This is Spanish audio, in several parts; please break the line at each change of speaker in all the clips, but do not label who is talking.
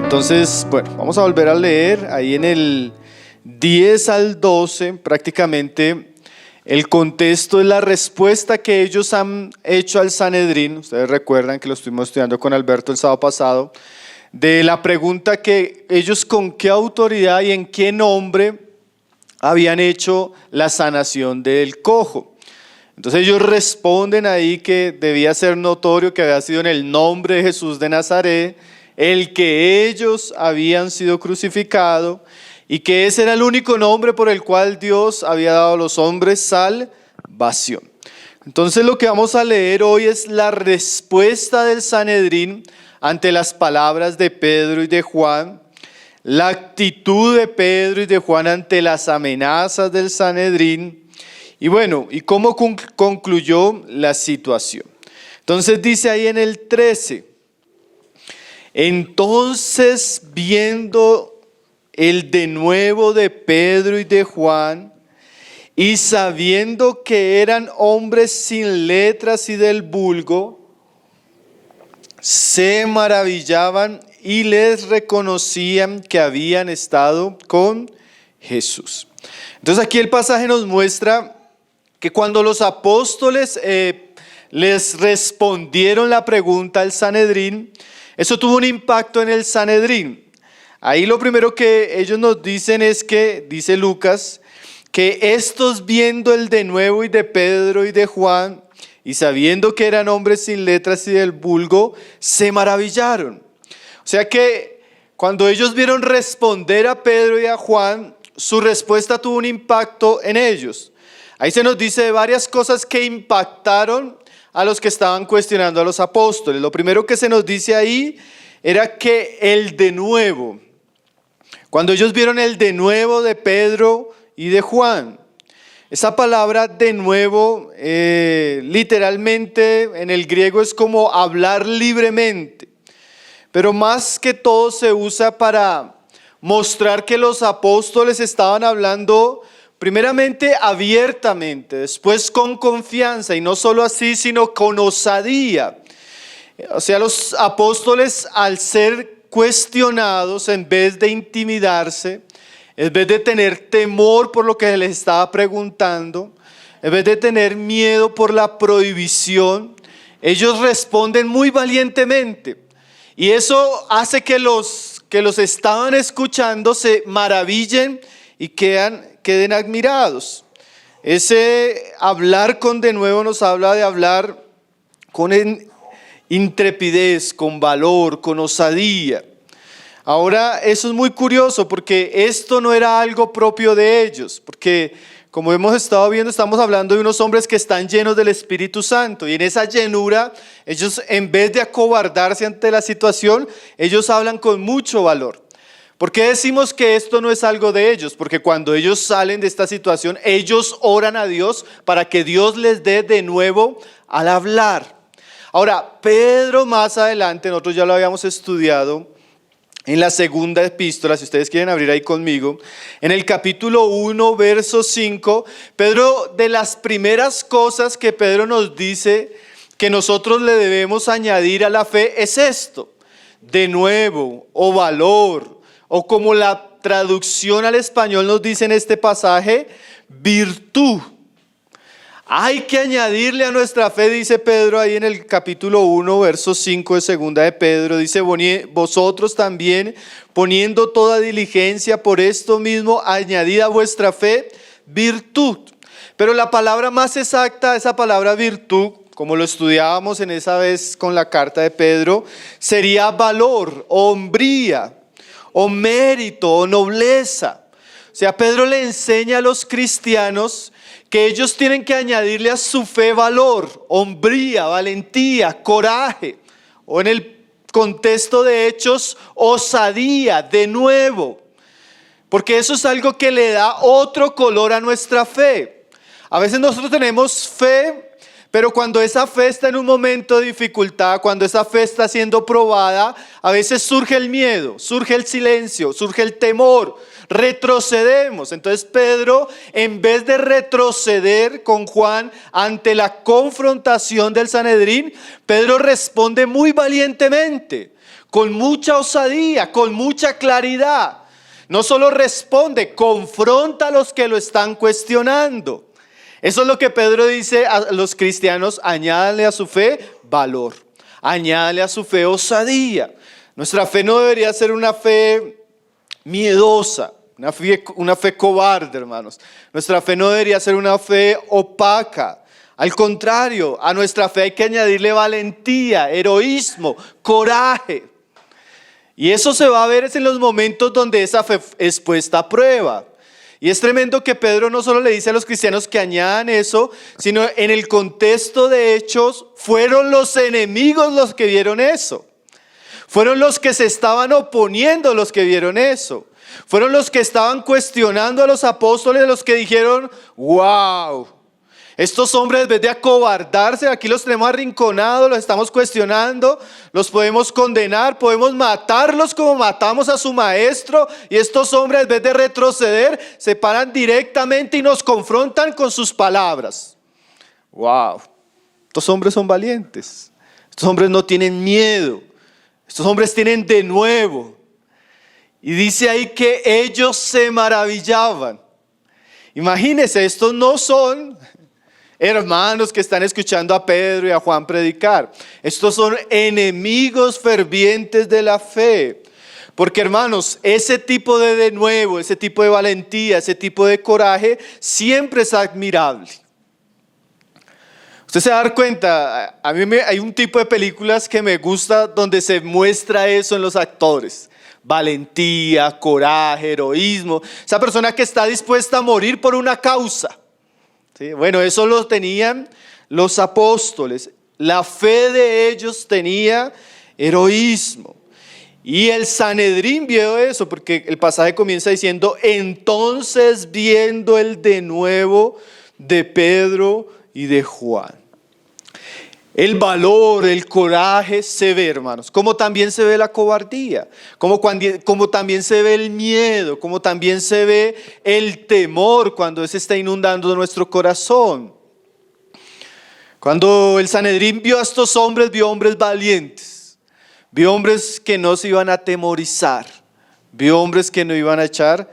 Entonces, bueno, vamos a volver a leer ahí en el 10 al 12, prácticamente el contexto es la respuesta que ellos han hecho al Sanedrín. Ustedes recuerdan que lo estuvimos estudiando con Alberto el sábado pasado, de la pregunta que ellos con qué autoridad y en qué nombre habían hecho la sanación del cojo. Entonces ellos responden ahí que debía ser notorio que había sido en el nombre de Jesús de Nazaret, el que ellos habían sido crucificados, y que ese era el único nombre por el cual Dios había dado a los hombres salvación. Entonces lo que vamos a leer hoy es la respuesta del Sanedrín ante las palabras de Pedro y de Juan, la actitud de Pedro y de Juan ante las amenazas del Sanedrín, y bueno, y cómo concluyó la situación. Entonces dice ahí en el 13, entonces viendo el denuedo de Pedro y de Juan, y sabiendo que eran hombres sin letras y del vulgo, se maravillaban y les reconocían que habían estado con Jesús. Entonces aquí el pasaje nos muestra que cuando los apóstoles les respondieron la pregunta al Sanedrín, eso tuvo un impacto en el Sanedrín. Ahí lo primero que ellos nos dicen es que, dice Lucas, que estos viendo el denuedo y de Pedro y de Juan, y sabiendo que eran hombres sin letras y del vulgo, se maravillaron. O sea que cuando ellos vieron responder a Pedro y a Juan, su respuesta tuvo un impacto en ellos. Ahí se nos dice varias cosas que impactaron a los que estaban cuestionando a los apóstoles. Lo primero que se nos dice ahí era que el denuedo, cuando ellos vieron el denuedo de Pedro y de Juan, esa palabra de nuevo literalmente en el griego es como hablar libremente, pero más que todo se usa para mostrar que los apóstoles estaban hablando primeramente abiertamente, después con confianza, y no solo así, sino con osadía. O sea, los apóstoles, al ser cuestionados, en vez de intimidarse, en vez de tener temor por lo que les estaba preguntando, en vez de tener miedo por la prohibición, ellos responden muy valientemente. Y eso hace que los estaban escuchando se maravillen y queden admirados. Ese hablar con denuedo nos habla de hablar con intrepidez, con valor, con osadía. Ahora, eso es muy curioso porque esto no era algo propio de ellos, porque como hemos estado viendo, estamos hablando de unos hombres que están llenos del Espíritu Santo, y en esa llenura, ellos en vez de acobardarse ante la situación, ellos hablan con mucho valor. ¿Por qué decimos que esto no es algo de ellos? Porque cuando ellos salen de esta situación, ellos oran a Dios para que Dios les dé de nuevo al hablar. Ahora, Pedro más adelante, nosotros ya lo habíamos estudiado en la segunda epístola, si ustedes quieren abrir ahí conmigo, en el capítulo 1, verso 5, Pedro, de las primeras cosas que Pedro nos dice que nosotros le debemos añadir a la fe es esto: de nuevo, o valor, o como la traducción al español nos dice en este pasaje, virtud. Hay que añadirle a nuestra fe, dice Pedro ahí en el capítulo 1, verso 5 de segunda de Pedro, dice: vosotros también, poniendo toda diligencia por esto mismo, añadid a vuestra fe virtud. Pero la palabra más exacta, esa palabra virtud, como lo estudiábamos en esa vez con la carta de Pedro, sería valor, o hombría, o mérito, o nobleza. O sea, Pedro le enseña a los cristianos que ellos tienen que añadirle a su fe valor, hombría, valentía, coraje, o en el contexto de Hechos, osadía, de nuevo, porque eso es algo que le da otro color a nuestra fe. A veces nosotros tenemos fe, pero cuando esa fe está en un momento de dificultad, cuando esa fe está siendo probada, a veces surge el miedo, surge el silencio, surge el temor. retrocedemos. Entonces Pedro, en vez de retroceder con Juan ante la confrontación del Sanedrín, Pedro responde muy valientemente, con mucha osadía, con mucha claridad. No solo responde, confronta a los que lo están cuestionando. Eso es lo que Pedro dice a los cristianos: añádale a su fe valor, añádale a su fe osadía. Nuestra fe no debería ser una fe miedosa, una fe cobarde, hermanos. Nuestra fe no debería ser una fe opaca. Al contrario, a nuestra fe hay que añadirle valentía, heroísmo, coraje. Y eso se va a ver en los momentos donde esa fe es puesta a prueba. Y es tremendo que Pedro no solo le dice a los cristianos que añadan eso, sino en el contexto de Hechos, fueron los enemigos los que vieron eso. Fueron los que se estaban oponiendo los que vieron eso. Fueron los que estaban cuestionando a los apóstoles, los que dijeron: wow, estos hombres, en vez de acobardarse, aquí los tenemos arrinconados, los estamos cuestionando, los podemos condenar, podemos matarlos como matamos a su maestro, y estos hombres, en vez de retroceder, se paran directamente y nos confrontan con sus palabras. Wow, estos hombres son valientes, estos hombres no tienen miedo, estos hombres tienen de nuevo. Y dice ahí que ellos se maravillaban. Imagínense, estos no son hermanos que están escuchando a Pedro y a Juan predicar. Estos son enemigos fervientes de la fe. Porque, hermanos, ese tipo de nuevo, ese tipo de valentía, ese tipo de coraje siempre es admirable. Usted se va a dar cuenta, hay un tipo de películas que me gusta donde se muestra eso en los actores. Valentía, coraje, heroísmo. Esa persona que está dispuesta a morir por una causa. ¿Sí? Bueno, eso lo tenían los apóstoles. La fe de ellos tenía heroísmo. Y el Sanedrín vio eso, porque el pasaje comienza diciendo: entonces viendo el denuedo de Pedro y de Juan. El valor, el coraje se ve, hermanos, como también se ve la cobardía, como también se ve el miedo, como también se ve el temor cuando ese está inundando nuestro corazón. Cuando el Sanedrín vio a estos hombres, vio hombres valientes, vio hombres que no se iban a atemorizar, vio hombres que no iban a echar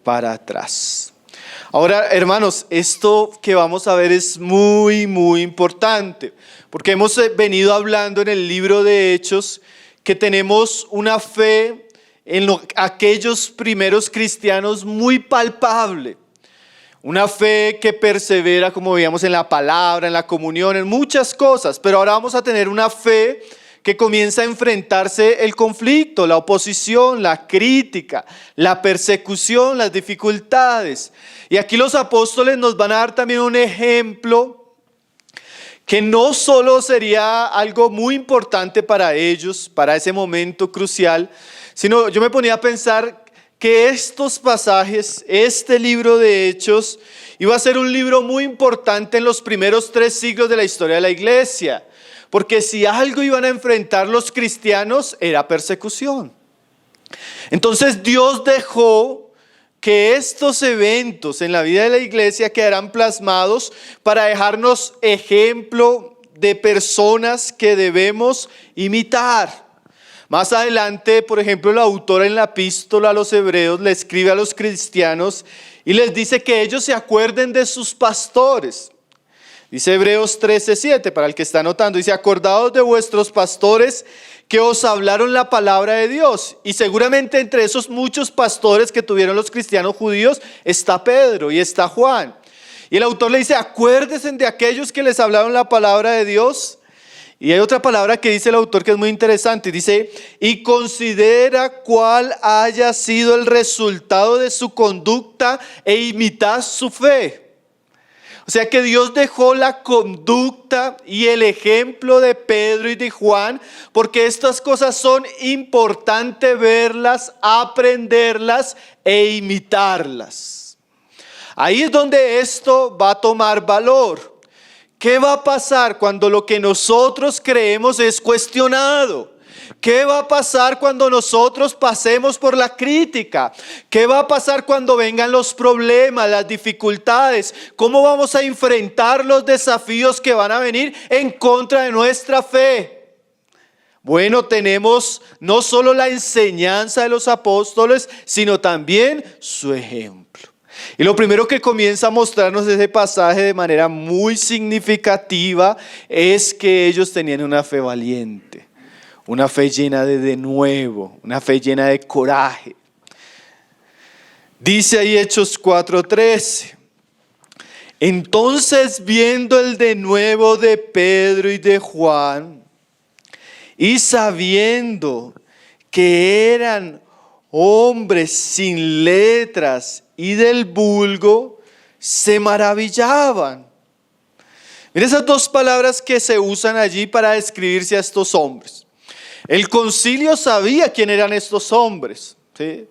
para atrás. Ahora, hermanos, esto que vamos a ver es muy, muy importante, porque hemos venido hablando en el libro de Hechos que tenemos una fe en aquellos primeros cristianos muy palpable. Una fe que persevera, como veíamos, en la palabra, en la comunión, en muchas cosas. Pero ahora vamos a tener una fe que comienza a enfrentarse el conflicto, la oposición, la crítica, la persecución, las dificultades. Y aquí los apóstoles nos van a dar también un ejemplo que no solo sería algo muy importante para ellos, para ese momento crucial, sino yo me ponía a pensar que estos pasajes, este libro de Hechos, iba a ser un libro muy importante en los primeros 3 siglos de la historia de la iglesia. Porque si algo iban a enfrentar los cristianos era persecución. Entonces Dios dejó que estos eventos en la vida de la iglesia quedaran plasmados para dejarnos ejemplo de personas que debemos imitar. Más adelante, por ejemplo, el autor en la epístola a los hebreos le escribe a los cristianos y les dice que ellos se acuerden de sus pastores. Dice Hebreos 13:7, para el que está anotando, dice: acordaos de vuestros pastores que os hablaron la palabra de Dios. Y seguramente entre esos muchos pastores que tuvieron los cristianos judíos está Pedro y está Juan. Y el autor le dice: acuérdense de aquellos que les hablaron la palabra de Dios. Y hay otra palabra que dice el autor que es muy interesante, dice: y considera cuál haya sido el resultado de su conducta e imitad su fe. O sea que Dios dejó la conducta y el ejemplo de Pedro y de Juan, porque estas cosas son importantes verlas, aprenderlas e imitarlas. Ahí es donde esto va a tomar valor. ¿Qué va a pasar cuando lo que nosotros creemos es cuestionado? ¿Qué va a pasar cuando nosotros pasemos por la crítica? ¿Qué va a pasar cuando vengan los problemas, las dificultades? ¿Cómo vamos a enfrentar los desafíos que van a venir en contra de nuestra fe? Bueno, tenemos no solo la enseñanza de los apóstoles, sino también su ejemplo. Y lo primero que comienza a mostrarnos ese pasaje de manera muy significativa es que ellos tenían una fe valiente, una fe llena de nuevo, una fe llena de coraje. Dice ahí Hechos 4:13. Entonces, viendo el denuedo de Pedro y de Juan, y sabiendo que eran hombres sin letras y del vulgo, se maravillaban. Miren esas dos palabras que se usan allí para describirse a estos hombres. El concilio sabía quién eran estos hombres, ¿sí?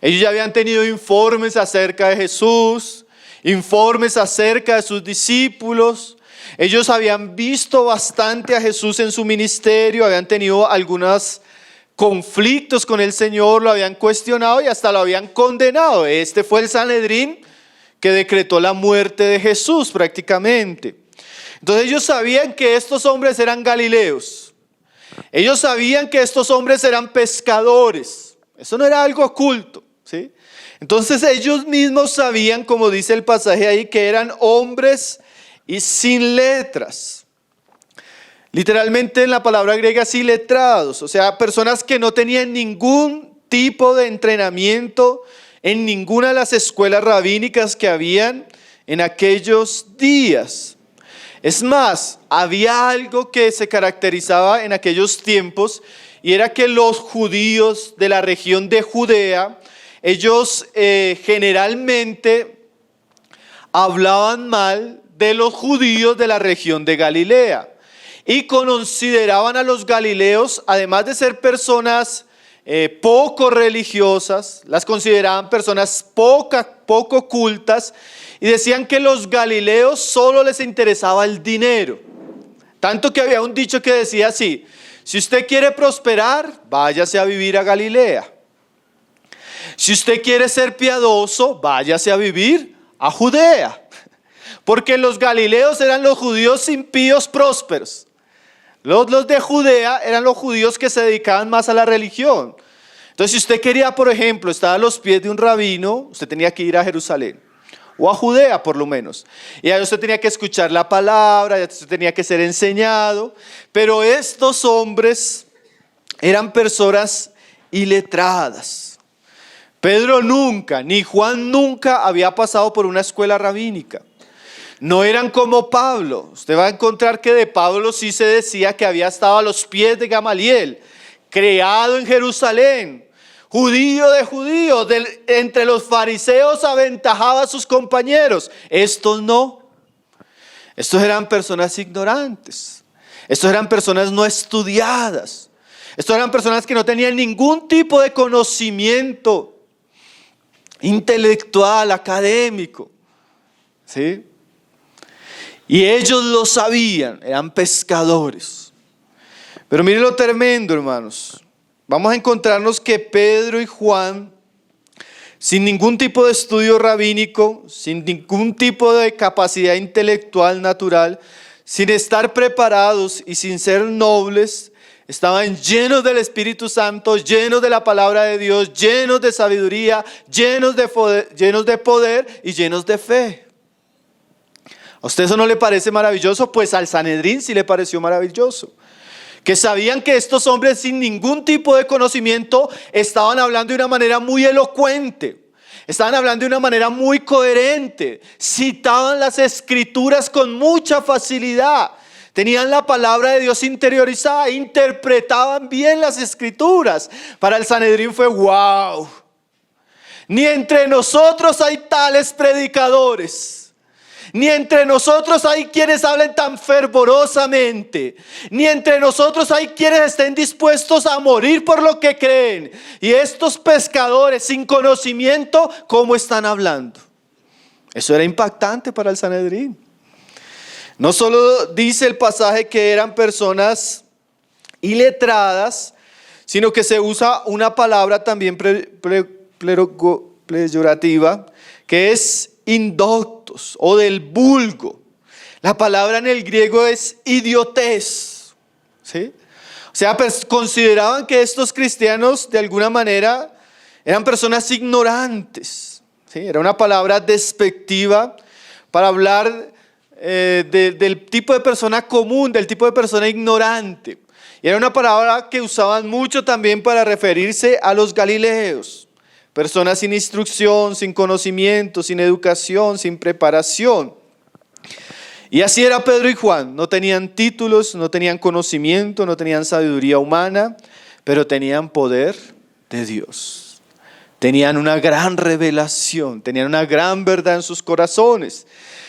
Ellos ya habían tenido informes acerca de Jesús, informes acerca de sus discípulos. Ellos habían visto bastante a Jesús en su ministerio, habían tenido algunos conflictos con el Señor, lo habían cuestionado y hasta lo habían condenado. Este fue el Sanedrín que decretó la muerte de Jesús prácticamente. Entonces ellos sabían que estos hombres eran galileos. Ellos sabían que estos hombres eran pescadores. Eso no era algo oculto, ¿sí? Entonces ellos mismos sabían, como dice el pasaje ahí, que eran hombres y sin letras. Literalmente en la palabra griega sin letrados, o sea, personas que no tenían ningún tipo de entrenamiento en ninguna de las escuelas rabínicas que habían en aquellos días. Es más, había algo que se caracterizaba en aquellos tiempos y era que los judíos de la región de Judea, ellos generalmente hablaban mal de los judíos de la región de Galilea y consideraban a los galileos, además de ser personas poco religiosas, las consideraban personas poco cultas y decían que los galileos solo les interesaba el dinero. Tanto que había un dicho que decía así: si usted quiere prosperar, váyase a vivir a Galilea. Si usted quiere ser piadoso, váyase a vivir a Judea. Porque los galileos eran los judíos impíos prósperos. Los de Judea eran los judíos que se dedicaban más a la religión. Entonces, si usted quería, por ejemplo, estar a los pies de un rabino, usted tenía que ir a Jerusalén. O a Judea, por lo menos. Y ahí usted tenía que escuchar la palabra, y usted tenía que ser enseñado. Pero estos hombres eran personas iletradas. Pedro nunca, ni Juan nunca había pasado por una escuela rabínica. No eran como Pablo. Usted va a encontrar que de Pablo sí se decía que había estado a los pies de Gamaliel, creado en Jerusalén, judío de judíos, entre los fariseos aventajaba a sus compañeros. Estos no. Estos eran personas ignorantes. Estos eran personas no estudiadas. Estos eran personas que no tenían ningún tipo de conocimiento intelectual, académico, ¿sí? Y ellos lo sabían, eran pescadores. Pero miren lo tremendo, hermanos. Vamos a encontrarnos que Pedro y Juan, sin ningún tipo de estudio rabínico, sin ningún tipo de capacidad intelectual natural, sin estar preparados y sin ser nobles, estaban llenos del Espíritu Santo, llenos de la palabra de Dios, llenos de sabiduría, llenos de poder y llenos de fe. ¿A usted eso no le parece maravilloso? Pues al Sanedrín sí le pareció maravilloso. Que sabían que estos hombres sin ningún tipo de conocimiento estaban hablando de una manera muy elocuente. Estaban hablando de una manera muy coherente. Citaban las escrituras con mucha facilidad. Tenían la palabra de Dios interiorizada. Interpretaban bien las escrituras. Para el Sanedrín fue wow. Ni entre nosotros hay tales predicadores. Ni entre nosotros hay quienes hablen tan fervorosamente. Ni entre nosotros hay quienes estén dispuestos a morir por lo que creen. Y estos pescadores sin conocimiento, ¿cómo están hablando? Eso era impactante para el Sanedrín. No solo dice el pasaje que eran personas iletradas, sino que se usa una palabra también peyorativa, que es indoctos o del vulgo. La palabra en el griego es idiotez, ¿sí? O sea, pues consideraban que estos cristianos de alguna manera eran personas ignorantes, ¿sí? Era una palabra despectiva para hablar del tipo de persona común, del tipo de persona ignorante. Y era una palabra que usaban mucho también para referirse a los galileos, personas sin instrucción, sin conocimiento, sin educación, sin preparación. Y así era Pedro y Juan. No tenían títulos, no tenían conocimiento, no tenían sabiduría humana, pero tenían poder de Dios. Tenían una gran revelación, tenían una gran verdad en sus corazones.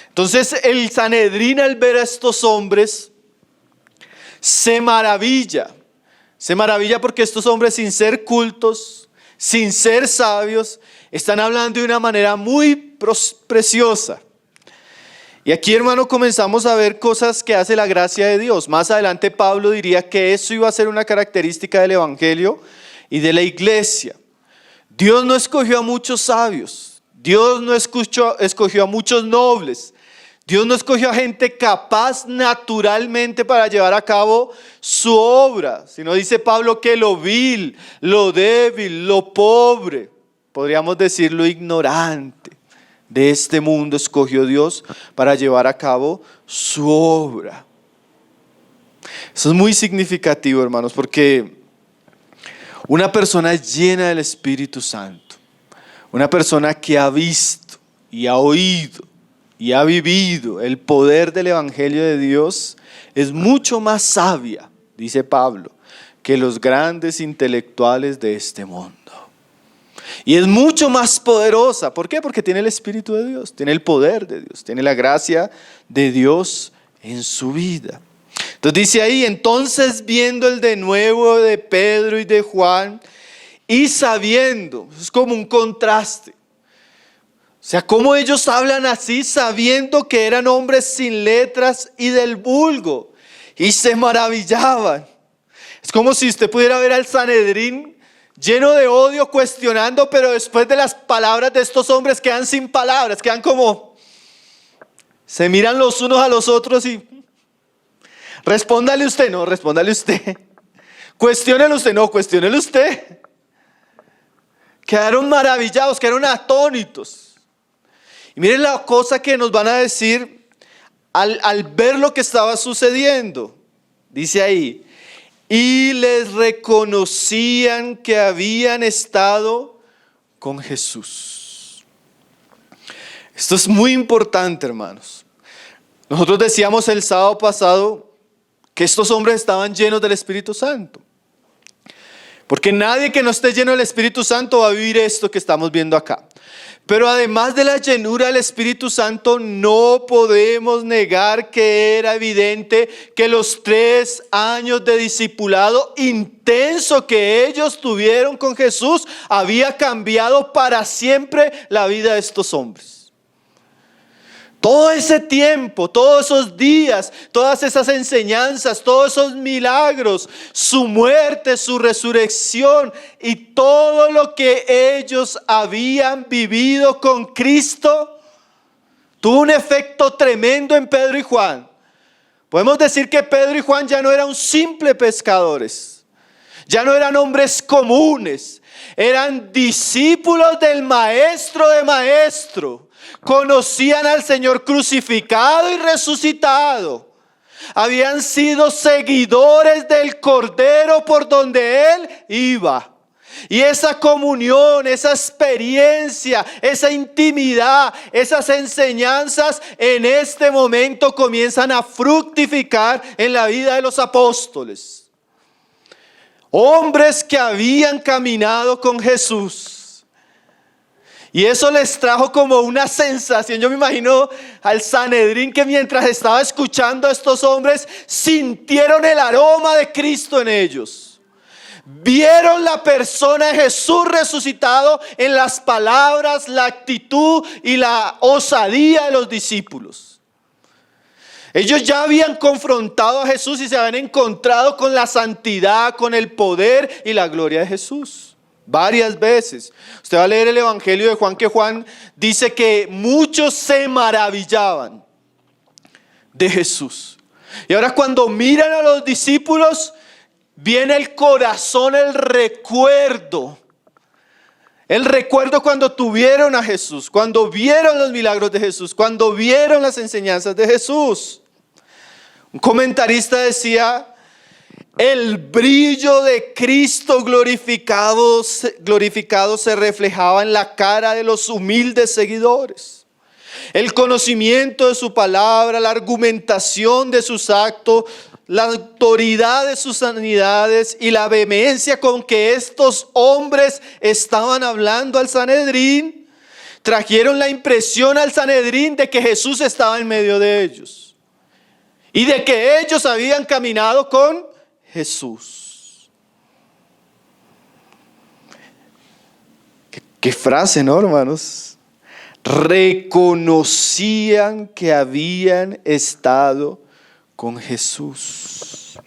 Entonces el Sanedrín, al ver a estos hombres, se maravilla porque estos hombres, sin ser cultos, sin ser sabios, están hablando de una manera muy preciosa. Y aquí, hermano, comenzamos a ver cosas que hace la gracia de Dios. Más adelante Pablo diría que eso iba a ser una característica del evangelio y de la iglesia. Dios no escogió a muchos sabios, Dios no escogió a muchos nobles, Dios no escogió a gente capaz naturalmente para llevar a cabo su obra, sino dice Pablo que lo vil, lo débil, lo pobre, podríamos decir lo ignorante de este mundo escogió Dios para llevar a cabo su obra. Eso es muy significativo, hermanos, porque una persona llena del Espíritu Santo, una persona que ha visto y ha oído y ha vivido el poder del Evangelio de Dios, es mucho más sabia, dice Pablo, que los grandes intelectuales de este mundo. Y es mucho más poderosa. ¿Por qué? Porque tiene el Espíritu de Dios, tiene el poder de Dios, tiene la gracia de Dios en su vida. Entonces dice ahí, entonces viendo el denuedo de Pedro y de Juan y sabiendo, es como un contraste. O sea, cómo ellos hablan así sabiendo que eran hombres sin letras y del vulgo y se maravillaban. Es como si usted pudiera ver al Sanedrín lleno de odio, cuestionando, pero después de las palabras de estos hombres quedan sin palabras, quedan como, se miran los unos a los otros y respóndale usted, no, respóndale usted. Cuestiónele usted, no, cuestiónele usted. Quedaron maravillados, quedaron atónitos. Y miren la cosa que nos van a decir al ver lo que estaba sucediendo. Dice ahí, y les reconocían que habían estado con Jesús. Esto es muy importante, hermanos. Nosotros decíamos el sábado pasado que estos hombres estaban llenos del Espíritu Santo. Porque nadie que no esté lleno del Espíritu Santo va a vivir esto que estamos viendo acá. Pero además de la llenura del Espíritu Santo, no podemos negar que era evidente que los 3 años de discipulado intenso que ellos tuvieron con Jesús había cambiado para siempre la vida de estos hombres. Todo ese tiempo, todos esos días, todas esas enseñanzas, todos esos milagros, su muerte, su resurrección y todo lo que ellos habían vivido con Cristo, tuvo un efecto tremendo en Pedro y Juan. Podemos decir que Pedro y Juan ya no eran simples pescadores, ya no eran hombres comunes, eran discípulos del Maestro de Maestros. Conocían al Señor crucificado y resucitado. Habían sido seguidores del Cordero por donde Él iba. Y esa comunión, esa experiencia, esa intimidad, esas enseñanzas en este momento comienzan a fructificar en la vida de los apóstoles. Hombres que habían caminado con Jesús. Y eso les trajo como una sensación. Yo me imagino al Sanedrín que mientras estaba escuchando a estos hombres, sintieron el aroma de Cristo en ellos. Vieron la persona de Jesús resucitado en las palabras, la actitud y la osadía de los discípulos. Ellos ya habían confrontado a Jesús y se habían encontrado con la santidad, con el poder y la gloria de Jesús. Varias veces. Usted va a leer el Evangelio de Juan, que Juan dice que muchos se maravillaban de Jesús. Y ahora cuando miran a los discípulos, viene el corazón, el recuerdo. El recuerdo cuando tuvieron a Jesús, cuando vieron los milagros de Jesús, cuando vieron las enseñanzas de Jesús. Un comentarista decía: el brillo de Cristo glorificado se reflejaba en la cara de los humildes seguidores. El conocimiento de su palabra, la argumentación de sus actos, la autoridad de sus sanidades y la vehemencia con que estos hombres estaban hablando al Sanedrín, trajeron la impresión al Sanedrín de que Jesús estaba en medio de ellos y de que ellos habían caminado con Jesús. ¿Qué frase, no, hermanos? Reconocían que habían estado con Jesús.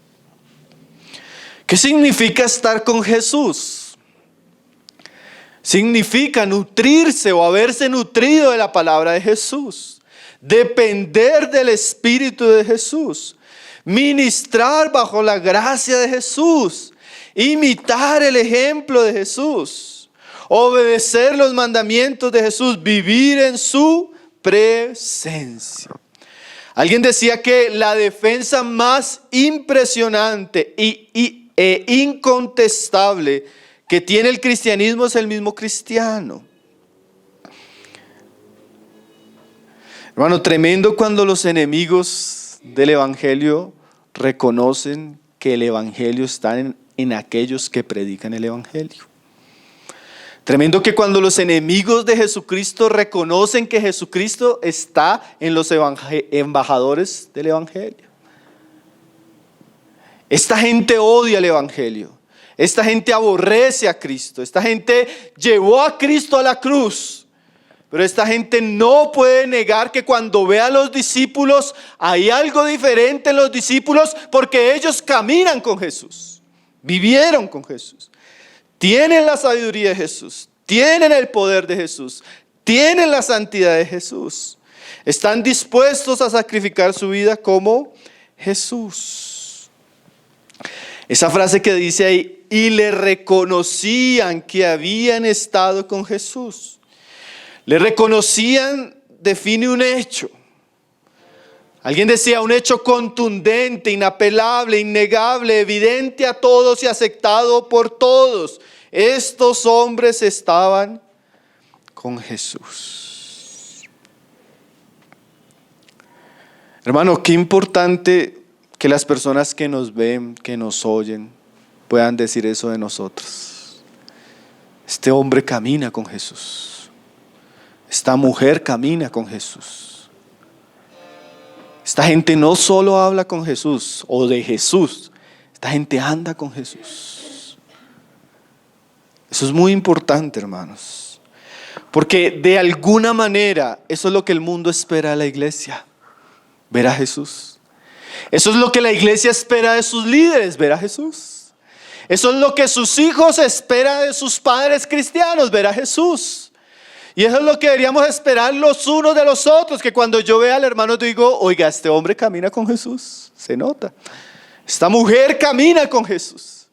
¿Qué significa estar con Jesús? Significa nutrirse o haberse nutrido de la palabra de Jesús, depender del Espíritu de Jesús, ministrar bajo la gracia de Jesús, imitar el ejemplo de Jesús, obedecer los mandamientos de Jesús, vivir en su presencia. Alguien decía que la defensa más impresionante e incontestable que tiene el cristianismo es el mismo cristiano. Hermano, tremendo cuando los enemigos del evangelio reconocen que el evangelio está en aquellos que predican el evangelio. Tremendo que cuando los enemigos de Jesucristo reconocen que Jesucristo está en los embajadores del evangelio. Esta gente odia el evangelio. Esta gente aborrece a Cristo. Esta gente llevó a Cristo a la cruz. Pero esta gente no puede negar que cuando ve a los discípulos hay algo diferente en los discípulos, porque ellos caminan con Jesús, vivieron con Jesús. Tienen la sabiduría de Jesús, tienen el poder de Jesús, tienen la santidad de Jesús. Están dispuestos a sacrificar su vida como Jesús. Esa frase que dice ahí, y le reconocían que habían estado con Jesús. Le reconocían, define un hecho. Alguien decía un hecho contundente, inapelable, innegable, evidente a todos y aceptado por todos. Estos hombres estaban con Jesús. Hermano, qué importante que las personas que nos ven, que nos oyen, puedan decir eso de nosotros. Este hombre camina con Jesús. Esta mujer camina con Jesús. Esta gente no solo habla con Jesús o de Jesús, esta gente anda con Jesús. Eso es muy importante, hermanos, porque de alguna manera eso es lo que el mundo espera de la iglesia, ver a Jesús. Eso es lo que la iglesia espera de sus líderes, ver a Jesús. Eso es lo que sus hijos esperan de sus padres cristianos, ver a Jesús. Y eso es lo que deberíamos esperar los unos de los otros, que cuando yo vea al hermano digo, oiga, este hombre camina con Jesús, se nota. Esta mujer camina con Jesús.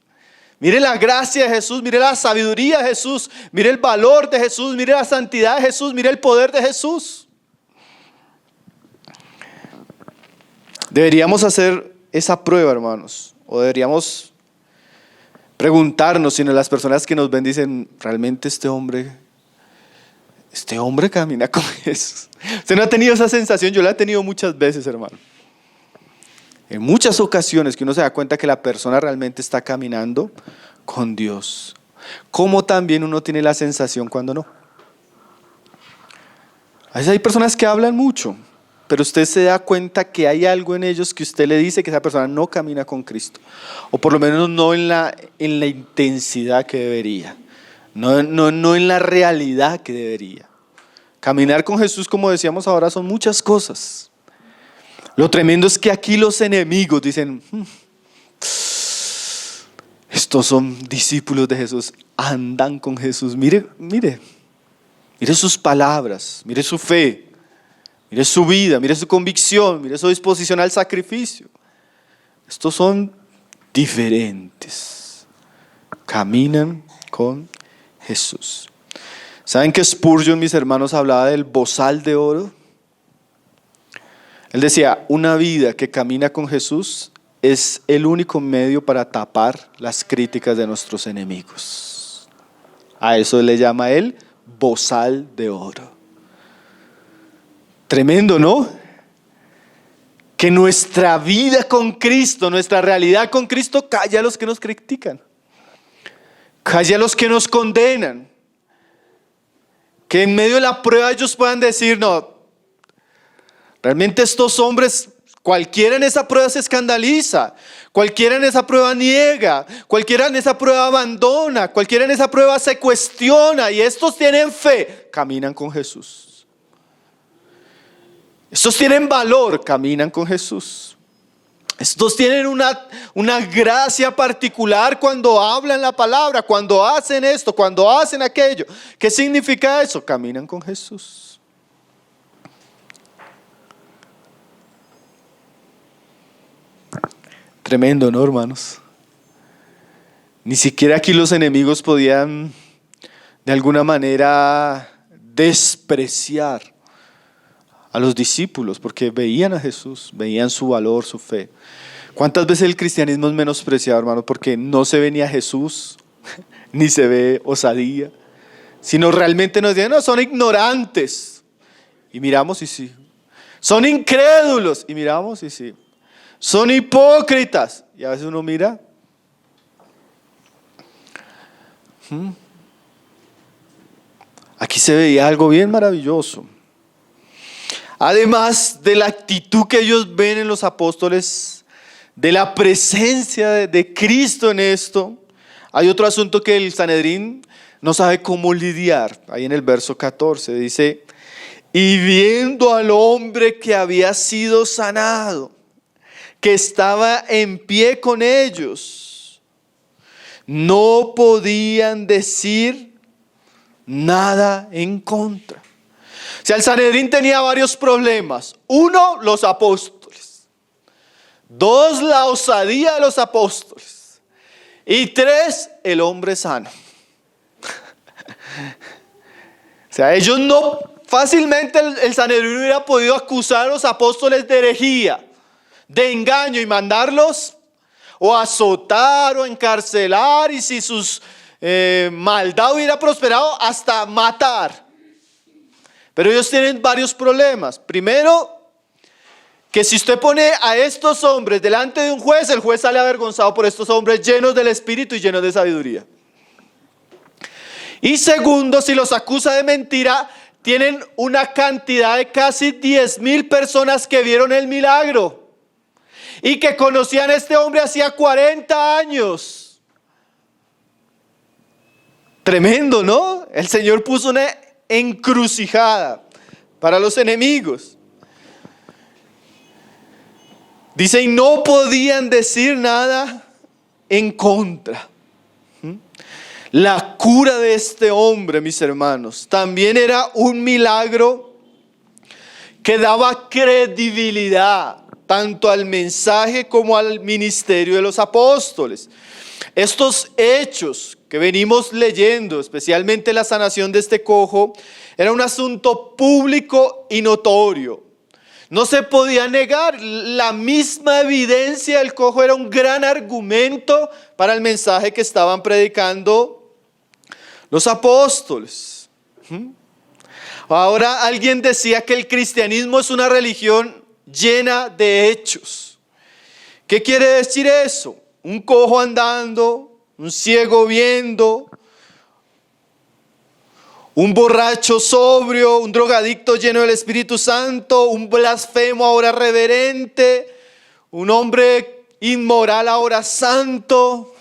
Mire la gracia de Jesús, mire la sabiduría de Jesús, mire el valor de Jesús, mire la santidad de Jesús, mire el poder de Jesús. Deberíamos hacer esa prueba, hermanos, o deberíamos preguntarnos si las personas que nos ven dicen, realmente este hombre camina con Jesús. Usted no ha tenido esa sensación, yo la he tenido muchas veces, hermano. En muchas ocasiones que uno se da cuenta que la persona realmente está caminando con Dios. Como también uno tiene la sensación cuando no. A veces hay personas que hablan mucho, pero usted se da cuenta que hay algo en ellos que usted le dice que esa persona no camina con Cristo. O por lo menos no en la intensidad que debería. No en la realidad que debería. Caminar con Jesús, como decíamos ahora, son muchas cosas. Lo tremendo es que aquí los enemigos dicen, estos son discípulos de Jesús, andan con Jesús. Mire sus palabras, mire su fe, mire su vida, mire su convicción, mire su disposición al sacrificio. Estos son diferentes, caminan con Jesús. ¿Saben que Spurgeon, mis hermanos, hablaba del bozal de oro? Él decía, una vida que camina con Jesús es el único medio para tapar las críticas de nuestros enemigos. A eso le llama él bozal de oro. Tremendo, ¿no? Que nuestra vida con Cristo, nuestra realidad con Cristo, calla a los que nos critican, calla a los que nos condenan. Que en medio de la prueba ellos puedan decir, no, realmente estos hombres, cualquiera en esa prueba se escandaliza, cualquiera en esa prueba niega, cualquiera en esa prueba abandona, cualquiera en esa prueba se cuestiona, y estos tienen fe, caminan con Jesús. Estos tienen valor, caminan con Jesús. Estos tienen una gracia particular cuando hablan la palabra, cuando hacen esto, cuando hacen aquello. ¿Qué significa eso? Caminan con Jesús. Tremendo, ¿no, hermanos? Ni siquiera aquí los enemigos podían de alguna manera despreciar a los discípulos, porque veían a Jesús, veían su valor, su fe. ¿Cuántas veces el cristianismo es menospreciado, hermano? Porque no se ve ni a Jesús, ni se ve osadía, sino realmente nos dicen, no, son ignorantes. Y miramos y sí. Son incrédulos. Y miramos y sí. Son hipócritas. Y a veces uno mira. Aquí se veía algo bien maravilloso. Además de la actitud que ellos ven en los apóstoles, de la presencia de Cristo en esto, hay otro asunto que el Sanedrín no sabe cómo lidiar. Ahí en el verso 14 dice, y viendo al hombre que había sido sanado, que estaba en pie con ellos, no podían decir nada en contra. O sea, el Sanedrín tenía varios problemas. Uno, los apóstoles. Dos, la osadía de los apóstoles. Y tres, el hombre sano. O sea, ellos no, fácilmente el Sanedrín hubiera podido acusar a los apóstoles de herejía, de engaño y mandarlos o azotar o encarcelar, y si sus maldad hubiera prosperado, hasta matar. Pero ellos tienen varios problemas. Primero, que si usted pone a estos hombres delante de un juez, el juez sale avergonzado por estos hombres llenos del Espíritu y llenos de sabiduría. Y segundo, si los acusa de mentira, tienen una cantidad de casi 10,000 personas que vieron el milagro y que conocían a este hombre hacía 40 años. Tremendo, ¿no? El Señor puso una encrucijada para los enemigos. Dice, y no podían decir nada en contra. La cura de este hombre, mis hermanos, también era un milagro que daba credibilidad tanto al mensaje como al ministerio de los apóstoles. Estos hechos que venimos leyendo, especialmente la sanación de este cojo, era un asunto público y notorio. No se podía negar, la misma evidencia del cojo era un gran argumento para el mensaje que estaban predicando los apóstoles. Ahora alguien decía que el cristianismo es una religión llena de hechos. ¿Qué quiere decir eso? Un cojo andando, un ciego viendo, un borracho sobrio, un drogadicto lleno del Espíritu Santo, un blasfemo ahora reverente, un hombre inmoral ahora santo.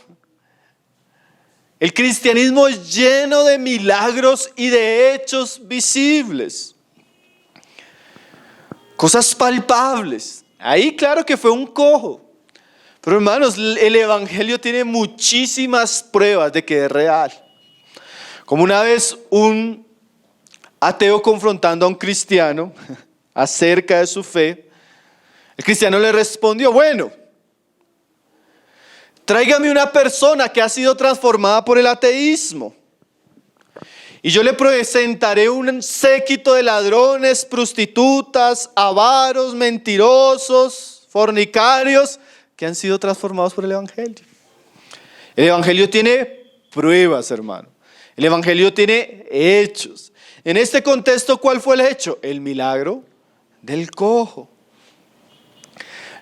El cristianismo es lleno de milagros y de hechos visibles, cosas palpables. Ahí claro que fue un cojo. Pero hermanos, el evangelio tiene muchísimas pruebas de que es real. Como una vez un ateo confrontando a un cristiano acerca de su fe, el cristiano le respondió, bueno, tráigame una persona que ha sido transformada por el ateísmo y yo le presentaré un séquito de ladrones, prostitutas, avaros, mentirosos, fornicarios que han sido transformados por el evangelio. El evangelio tiene pruebas, hermano. El evangelio tiene hechos. En este contexto, ¿cuál fue el hecho? El milagro del cojo.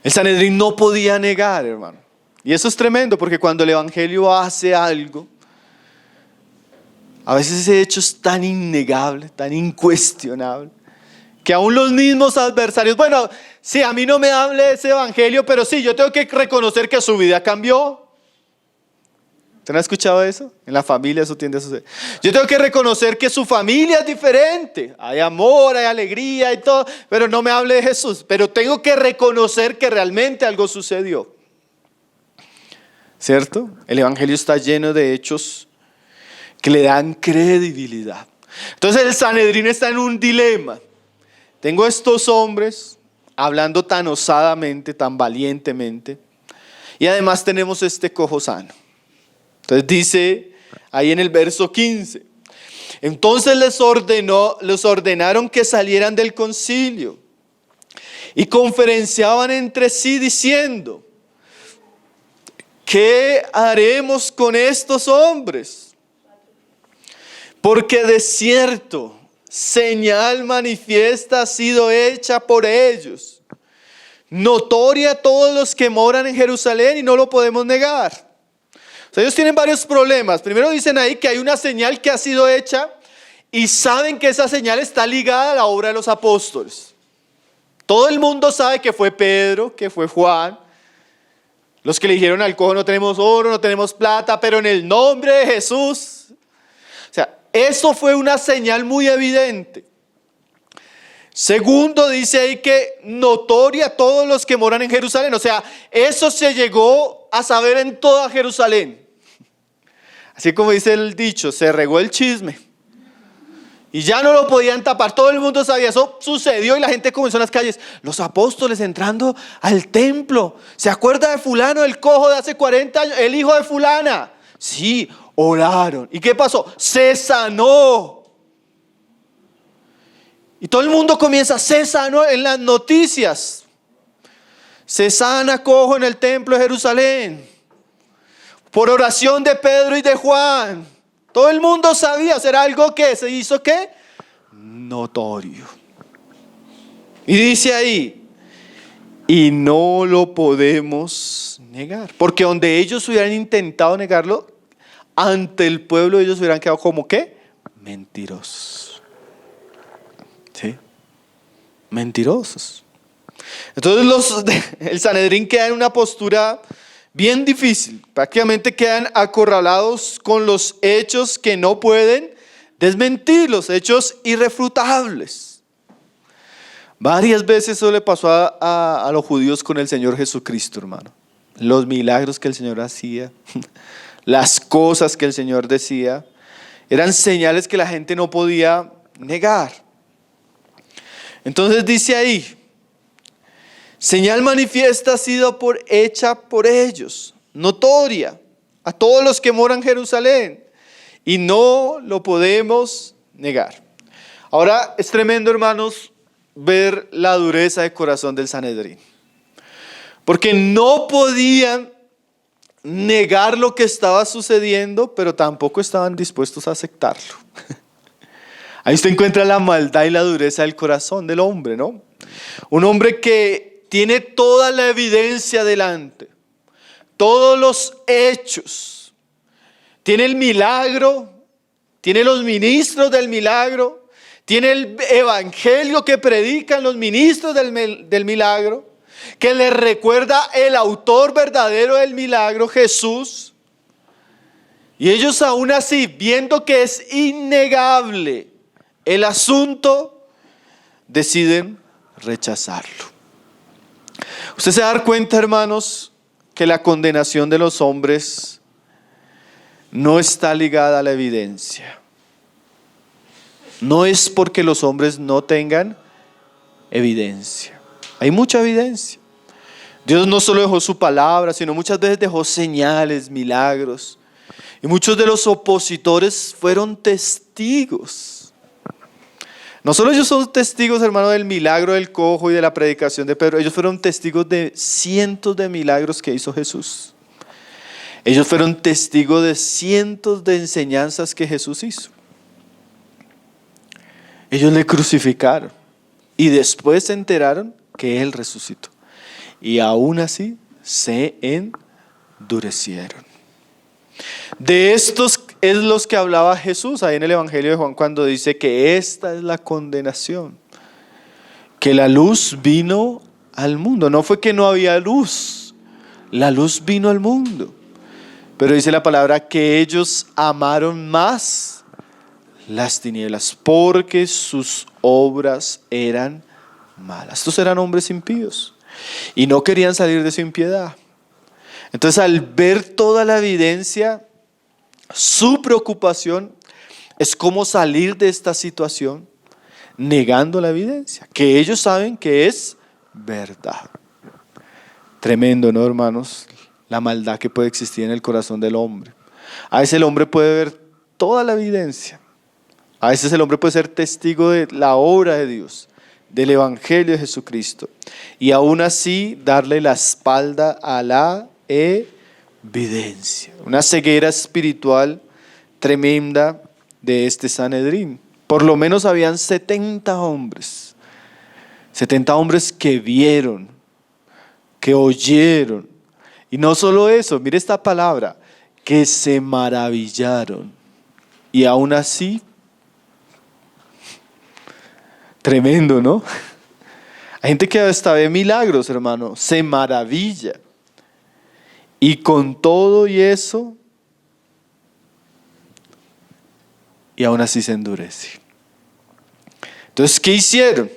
El Sanedrín no podía negar, hermano. Y eso es tremendo, porque cuando el evangelio hace algo, a veces ese hecho es tan innegable, tan incuestionable, que aún los mismos adversarios, bueno, sí, a mí no me hable ese evangelio, pero sí, yo tengo que reconocer que su vida cambió. ¿Usted no ha escuchado eso? En la familia eso tiende a suceder. Yo tengo que reconocer que su familia es diferente. Hay amor, hay alegría y todo, pero no me hable de Jesús. Pero tengo que reconocer que realmente algo sucedió. ¿Cierto? El evangelio está lleno de hechos que le dan credibilidad. Entonces el Sanedrín está en un dilema. Tengo estos hombres hablando tan osadamente, tan valientemente, y además tenemos este cojo sano. Entonces dice ahí en el verso 15, entonces les ordenaron que salieran del concilio y conferenciaban entre sí diciendo, ¿qué haremos con estos hombres? Porque de cierto, señal manifiesta ha sido hecha por ellos, notoria a todos los que moran en Jerusalén y no lo podemos negar. O sea, ellos tienen varios problemas. Primero dicen ahí que hay una señal que ha sido hecha y saben que esa señal está ligada a la obra de los apóstoles. Todo el mundo sabe que fue Pedro, que fue Juan, los que le dijeron al cojo no tenemos oro, no tenemos plata, pero en el nombre de Jesús. O sea, eso fue una señal muy evidente. Segundo, dice ahí que notoria a todos los que moran en Jerusalén. O sea, eso se llegó a saber en toda Jerusalén. Así como dice el dicho, se regó el chisme. Y ya no lo podían tapar, todo el mundo sabía, eso sucedió y la gente comenzó en las calles. Los apóstoles entrando al templo. ¿Se acuerda de fulano, el cojo de hace 40 años? El hijo de fulana. Sí, oraron. ¿Y qué pasó? Se sanó. Y todo el mundo comienza, se sanó en las noticias. Se sana cojo en el templo de Jerusalén. Por oración de Pedro y de Juan. Todo el mundo sabía hacer algo que se hizo ¿qué? Notorio. Y dice ahí, y no lo podemos negar. Porque donde ellos hubieran intentado negarlo, ante el pueblo ellos hubieran quedado como ¿qué? Mentirosos. ¿Sí? Mentirosos. Entonces el Sanedrín queda en una postura bien difícil, prácticamente quedan acorralados con los hechos que no pueden desmentir, los hechos irrefutables. Varias veces eso le pasó a los judíos con el Señor Jesucristo, hermano. Los milagros que el Señor hacía, las cosas que el Señor decía, eran señales que la gente no podía negar. Entonces dice ahí, señal manifiesta ha sido hecha por ellos, notoria a todos los que moran en Jerusalén, y no lo podemos negar. Ahora es tremendo, hermanos, ver la dureza de corazón del Sanedrín, porque no podían negar lo que estaba sucediendo, pero tampoco estaban dispuestos a aceptarlo. Ahí usted encuentra la maldad y la dureza del corazón del hombre, ¿no? Un hombre que tiene toda la evidencia delante, todos los hechos, tiene el milagro, tiene los ministros del milagro, tiene el evangelio que predican los ministros del milagro, que le recuerda el autor verdadero del milagro, Jesús. Y ellos aún así, viendo que es innegable el asunto, deciden rechazarlo. Usted se va a dar cuenta, hermanos, que la condenación de los hombres no está ligada a la evidencia. No es porque los hombres no tengan evidencia. Hay mucha evidencia. Dios no solo dejó su palabra, sino muchas veces dejó señales, milagros. Y muchos de los opositores fueron testigos. No solo ellos son testigos, hermano, del milagro del cojo y de la predicación de Pedro. Ellos fueron testigos de cientos de milagros que hizo Jesús. Ellos fueron testigos de cientos de enseñanzas que Jesús hizo. Ellos le crucificaron y después se enteraron que Él resucitó. Y aún así se endurecieron. De estos es los que hablaba Jesús ahí en el Evangelio de Juan cuando dice que esta es la condenación. Que la luz vino al mundo. No fue que no había luz. La luz vino al mundo. Pero dice la palabra que ellos amaron más las tinieblas porque sus obras eran malas. Estos eran hombres impíos y no querían salir de su impiedad. Entonces, al ver toda la evidencia, su preocupación es cómo salir de esta situación negando la evidencia, que ellos saben que es verdad. Tremendo, ¿no, hermanos? La maldad que puede existir en el corazón del hombre. A veces el hombre puede ver toda la evidencia. A veces el hombre puede ser testigo de la obra de Dios, del Evangelio de Jesucristo, y aún así darle la espalda a la evidencia. Una ceguera espiritual tremenda de este Sanedrín. Por lo menos habían 70 hombres que vieron, que oyeron. Y no solo eso, mire esta palabra, que se maravillaron. Y aún así, tremendo, ¿no? Hay gente que hasta ve milagros, hermano, se maravilla. Y con todo y eso, y aún así se endurece. Entonces, ¿qué hicieron?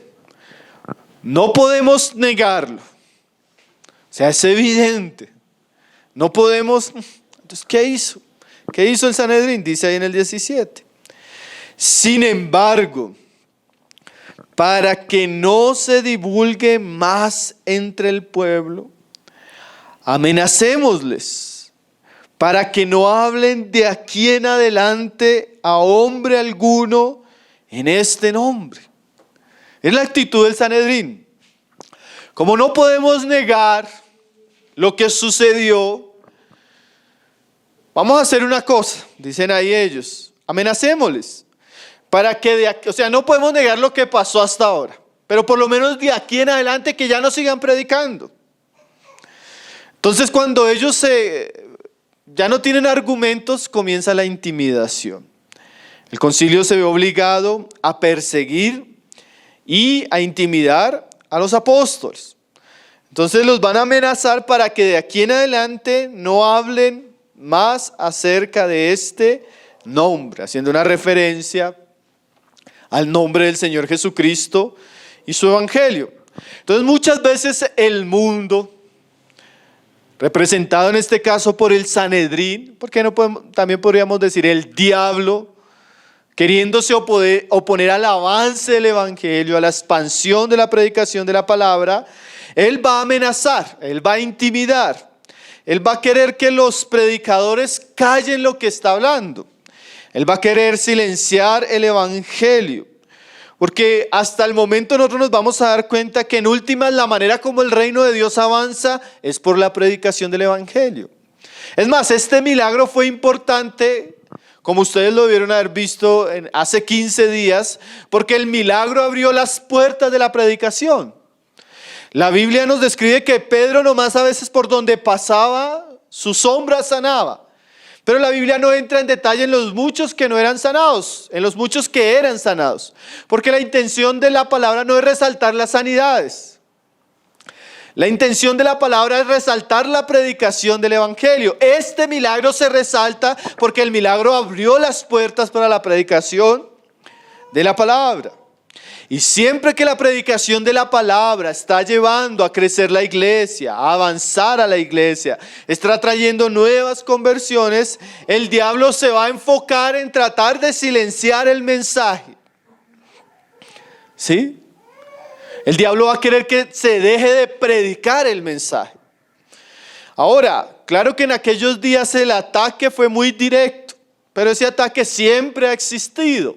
No podemos negarlo. O sea, es evidente. No podemos. Entonces, ¿qué hizo? ¿Qué hizo el Sanedrín? Dice ahí en el 17. Sin embargo, para que no se divulgue más entre el pueblo, amenacémosles, para que no hablen de aquí en adelante a hombre alguno en este nombre. Es la actitud del Sanedrín. Como no podemos negar lo que sucedió, vamos a hacer una cosa, dicen ahí ellos, amenacémosles, para que no podemos negar lo que pasó hasta ahora, pero por lo menos de aquí en adelante que ya no sigan predicando. Entonces, cuando ellos ya no tienen argumentos, comienza la intimidación. El concilio se ve obligado a perseguir y a intimidar a los apóstoles. Entonces los van a amenazar para que de aquí en adelante no hablen más acerca de este nombre, haciendo una referencia al nombre del Señor Jesucristo y su evangelio. Entonces muchas veces el mundo, representado en este caso por el Sanedrín, porque también podríamos decir el diablo, queriéndose oponer al avance del evangelio, a la expansión de la predicación de la palabra, él va a amenazar, él va a intimidar, él va a querer que los predicadores callen lo que está hablando, él va a querer silenciar el evangelio. Porque hasta el momento nosotros nos vamos a dar cuenta que en últimas la manera como el reino de Dios avanza es por la predicación del evangelio. Es más, este milagro fue importante, como ustedes lo debieron haber visto hace 15 días, porque el milagro abrió las puertas de la predicación. La Biblia nos describe que Pedro nomás a veces por donde pasaba, su sombra sanaba. Pero la Biblia no entra en detalle en los muchos que no eran sanados, en los muchos que eran sanados. Porque la intención de la palabra no es resaltar las sanidades. La intención de la palabra es resaltar la predicación del evangelio. Este milagro se resalta porque el milagro abrió las puertas para la predicación de la palabra. Y siempre que la predicación de la palabra está llevando a crecer la iglesia, a avanzar a la iglesia, está trayendo nuevas conversiones, el diablo se va a enfocar en tratar de silenciar el mensaje. ¿Sí? El diablo va a querer que se deje de predicar el mensaje. Ahora, claro que en aquellos días el ataque fue muy directo, pero ese ataque siempre ha existido.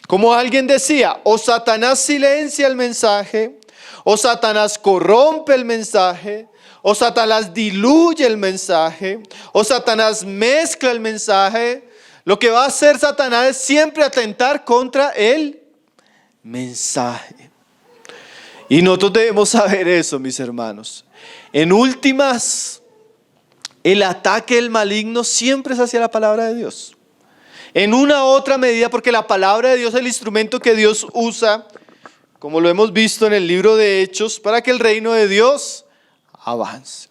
Como alguien decía, o Satanás silencia el mensaje, o Satanás corrompe el mensaje, o Satanás diluye el mensaje, o Satanás mezcla el mensaje. Lo que va a hacer Satanás es siempre atentar contra el mensaje. Y nosotros debemos saber eso, mis hermanos. En últimas, el ataque del maligno siempre es hacia la palabra de Dios. En una u otra medida, porque la palabra de Dios es el instrumento que Dios usa, como lo hemos visto en el libro de Hechos, para que el reino de Dios avance.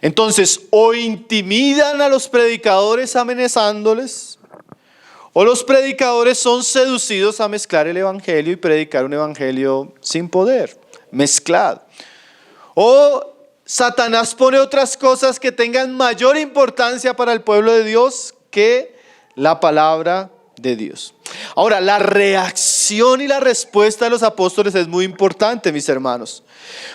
Entonces, o intimidan a los predicadores amenazándoles, o los predicadores son seducidos a mezclar el evangelio y predicar un evangelio sin poder, mezclado. O Satanás pone otras cosas que tengan mayor importancia para el pueblo de Dios que la palabra de Dios. Ahora, la reacción y la respuesta de los apóstoles es muy importante, mis hermanos,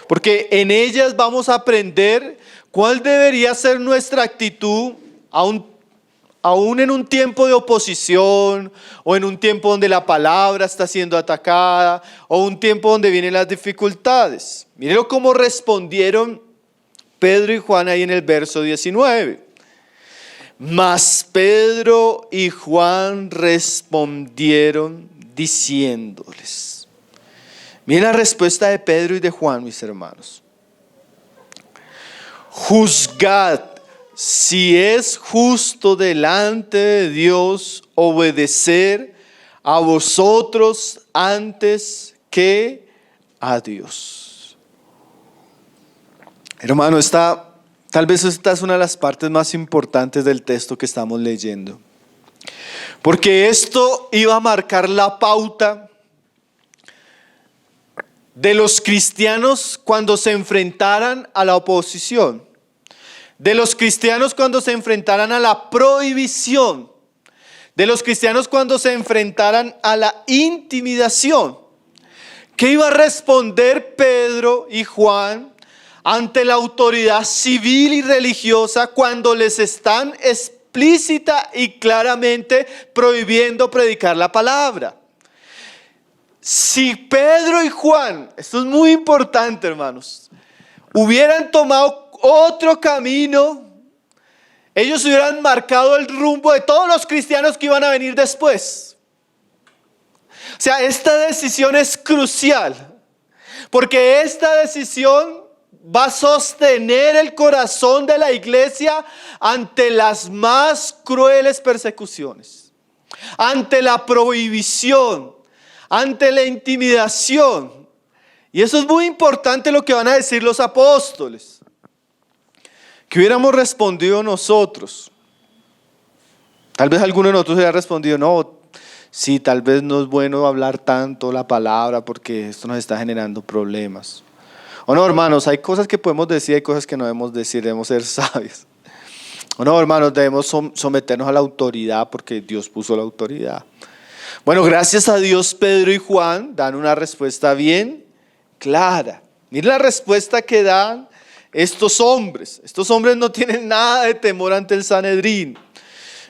porque en ellas vamos a aprender cuál debería ser nuestra actitud aún en un tiempo de oposición, o en un tiempo donde la palabra está siendo atacada, o un tiempo donde vienen las dificultades. Miren cómo respondieron Pedro y Juan ahí en el verso 19. Mas Pedro y Juan respondieron diciéndoles. Miren la respuesta de Pedro y de Juan, mis hermanos. Juzgad si es justo delante de Dios obedecer a vosotros antes que a Dios. Hermano, tal vez esta es una de las partes más importantes del texto que estamos leyendo. Porque esto iba a marcar la pauta de los cristianos cuando se enfrentaran a la oposición. De los cristianos cuando se enfrentaran a la prohibición. De los cristianos cuando se enfrentaran a la intimidación. ¿Qué iba a responder Pedro y Juan ante la autoridad civil y religiosa cuando les están explícita y claramente prohibiendo predicar la palabra? Si Pedro y Juan, esto es muy importante, hermanos, hubieran tomado otro camino, ellos hubieran marcado el rumbo de todos los cristianos que iban a venir después. O sea, esta decisión es crucial, porque esta decisión va a sostener el corazón de la iglesia ante las más crueles persecuciones, ante la prohibición, ante la intimidación. Y eso es muy importante lo que van a decir los apóstoles. ¿Qué hubiéramos respondido nosotros? Tal vez alguno de nosotros hubiera respondido, no, sí, tal vez no es bueno hablar tanto la palabra porque esto nos está generando problemas. O no, hermanos, hay cosas que podemos decir, hay cosas que no debemos decir, debemos ser sabios. O no, hermanos, debemos someternos a la autoridad porque Dios puso la autoridad. Bueno, gracias a Dios, Pedro y Juan dan una respuesta bien clara. Miren la respuesta que dan estos hombres. Estos hombres no tienen nada de temor ante el Sanedrín.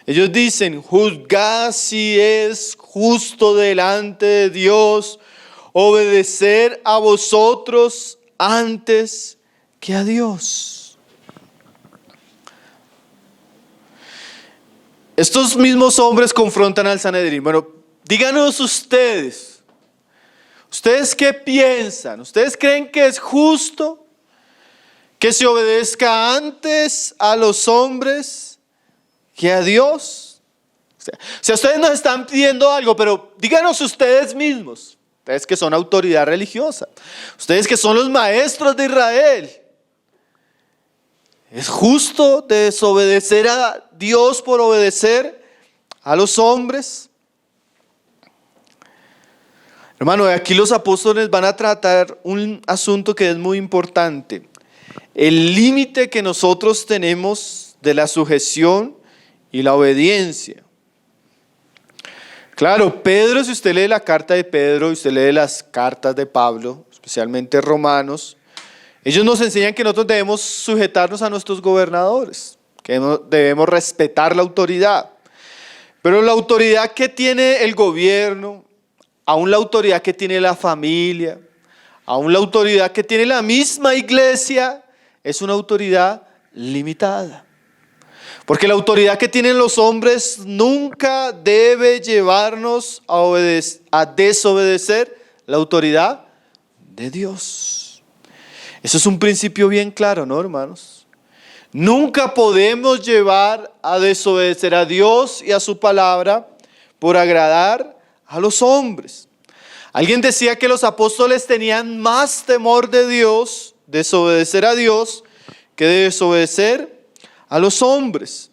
Ellos dicen, juzgad si es justo delante de Dios obedecer a vosotros antes que a Dios. Estos mismos hombres confrontan al Sanedrín. Bueno, díganos ustedes qué piensan. ¿Ustedes creen que es justo que se obedezca antes a los hombres que a Dios? O sea, ustedes nos están pidiendo algo, pero díganos ustedes mismos. Ustedes que son autoridad religiosa, ustedes que son los maestros de Israel, ¿es justo desobedecer a Dios por obedecer a los hombres? Hermano, aquí los apóstoles van a tratar un asunto que es muy importante. El límite que nosotros tenemos de la sujeción y la obediencia. Claro, Pedro, si usted lee la carta de Pedro y usted lee las cartas de Pablo, especialmente Romanos, ellos nos enseñan que nosotros debemos sujetarnos a nuestros gobernadores, que debemos respetar la autoridad. Pero la autoridad que tiene el gobierno, aún la autoridad que tiene la familia, aún la autoridad que tiene la misma iglesia, es una autoridad limitada. Porque la autoridad que tienen los hombres nunca debe llevarnos a desobedecer la autoridad de Dios. Eso es un principio bien claro, ¿no, hermanos? Nunca podemos llevar a desobedecer a Dios y a su palabra por agradar a los hombres. Alguien decía que los apóstoles tenían más temor de Dios, desobedecer a Dios, que desobedecer a los hombres.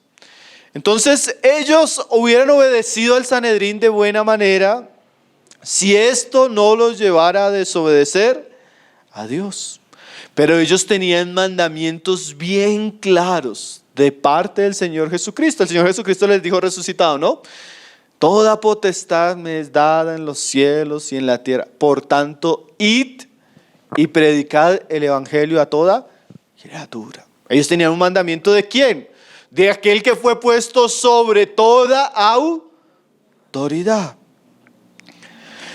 Entonces ellos hubieran obedecido al Sanedrín de buena manera si esto no los llevara a desobedecer a Dios. Pero ellos tenían mandamientos bien claros de parte del Señor Jesucristo. El Señor Jesucristo les dijo resucitado, ¿no? Toda potestad me es dada en los cielos y en la tierra. Por tanto, id y predicad el evangelio a toda criatura. Ellos tenían un mandamiento ¿de quién? De aquel que fue puesto sobre toda autoridad.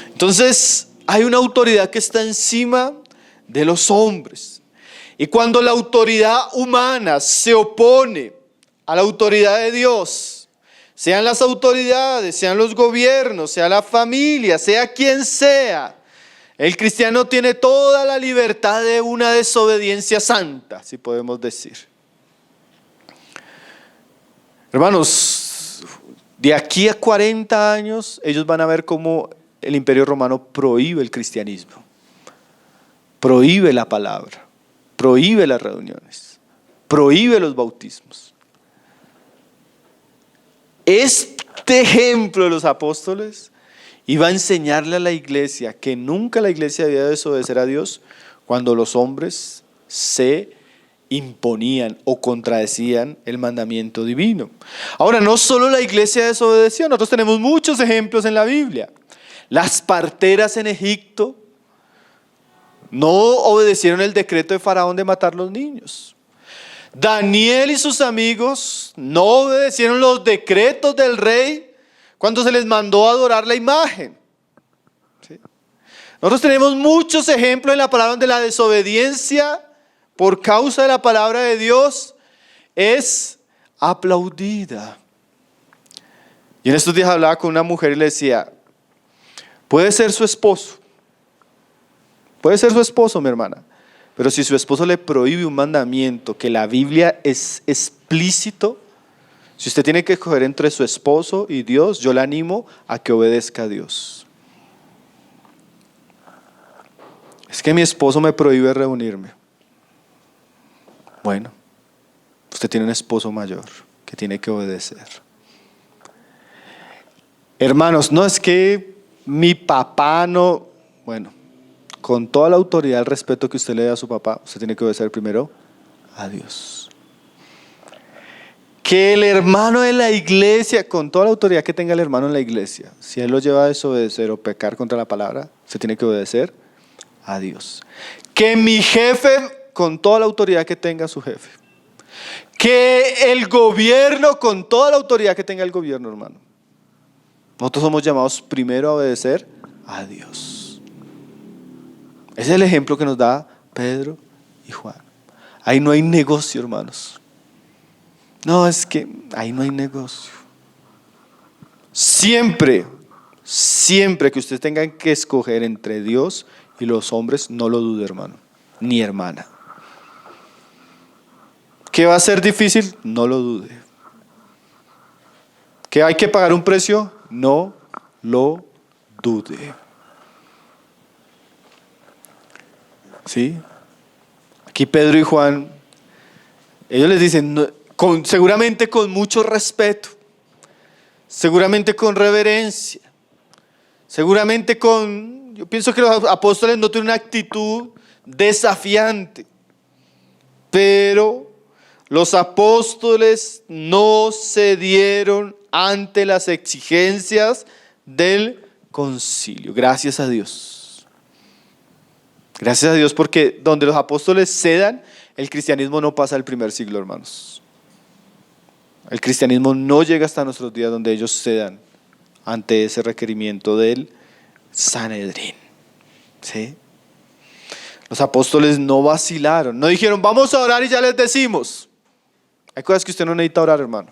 Entonces, hay una autoridad que está encima de los hombres. Y cuando la autoridad humana se opone a la autoridad de Dios, sean las autoridades, sean los gobiernos, sea la familia, sea quien sea, el cristiano tiene toda la libertad de una desobediencia santa, si podemos decir. Hermanos, de aquí a 40 años, ellos van a ver cómo el Imperio Romano prohíbe el cristianismo, prohíbe la palabra, prohíbe las reuniones, prohíbe los bautismos. Este ejemplo de los apóstoles iba a enseñarle a la iglesia que nunca la iglesia debía desobedecer a Dios cuando los hombres se imponían o contradecían el mandamiento divino. Ahora, no solo la iglesia desobedeció, nosotros tenemos muchos ejemplos en la Biblia. Las parteras en Egipto no obedecieron el decreto de Faraón de matar los niños. Daniel y sus amigos no obedecieron los decretos del rey cuando se les mandó a adorar la imagen. ¿Sí? Nosotros tenemos muchos ejemplos en la palabra donde la desobediencia por causa de la palabra de Dios es aplaudida. Y en estos días hablaba con una mujer y le decía, puede ser su esposo, mi hermana, pero si su esposo le prohíbe un mandamiento que la Biblia es explícito, si usted tiene que escoger entre su esposo y Dios, yo le animo a que obedezca a Dios. Es que mi esposo me prohíbe reunirme. Bueno, usted tiene un esposo mayor que tiene que obedecer. Hermanos, no es que mi papá no, bueno, con toda la autoridad, el respeto que usted le da a su papá, usted tiene que obedecer primero a Dios. Que el hermano de la iglesia, con toda la autoridad que tenga el hermano en la iglesia, si él lo lleva a desobedecer o pecar contra la palabra, usted tiene que obedecer a Dios. Que mi jefe, con toda la autoridad que tenga su jefe, que el gobierno, con toda la autoridad que tenga el gobierno, hermano, nosotros somos llamados primero a obedecer a Dios. Ese es el ejemplo que nos da Pedro y Juan. Ahí no hay negocio, hermanos. No, es que ahí no hay negocio. Siempre que usted tenga que escoger entre Dios y los hombres, no lo dude, hermano, ni hermana. ¿Que va a ser difícil? No lo dude. ¿Que hay que pagar un precio? No lo dude. ¿Sí? Aquí Pedro y Juan, ellos les dicen, seguramente con mucho respeto, seguramente con reverencia, Seguramente yo pienso que los apóstoles no tienen una actitud desafiante, pero los apóstoles no cedieron ante las exigencias del concilio. Gracias a Dios. Gracias a Dios, porque donde los apóstoles cedan, el cristianismo no pasa al primer siglo, hermanos. El cristianismo no llega hasta nuestros días donde ellos cedan ante ese requerimiento del Sanedrín. ¿Sí? Los apóstoles no vacilaron, no dijeron vamos a orar y ya les decimos. Hay cosas que usted no necesita orar, hermano.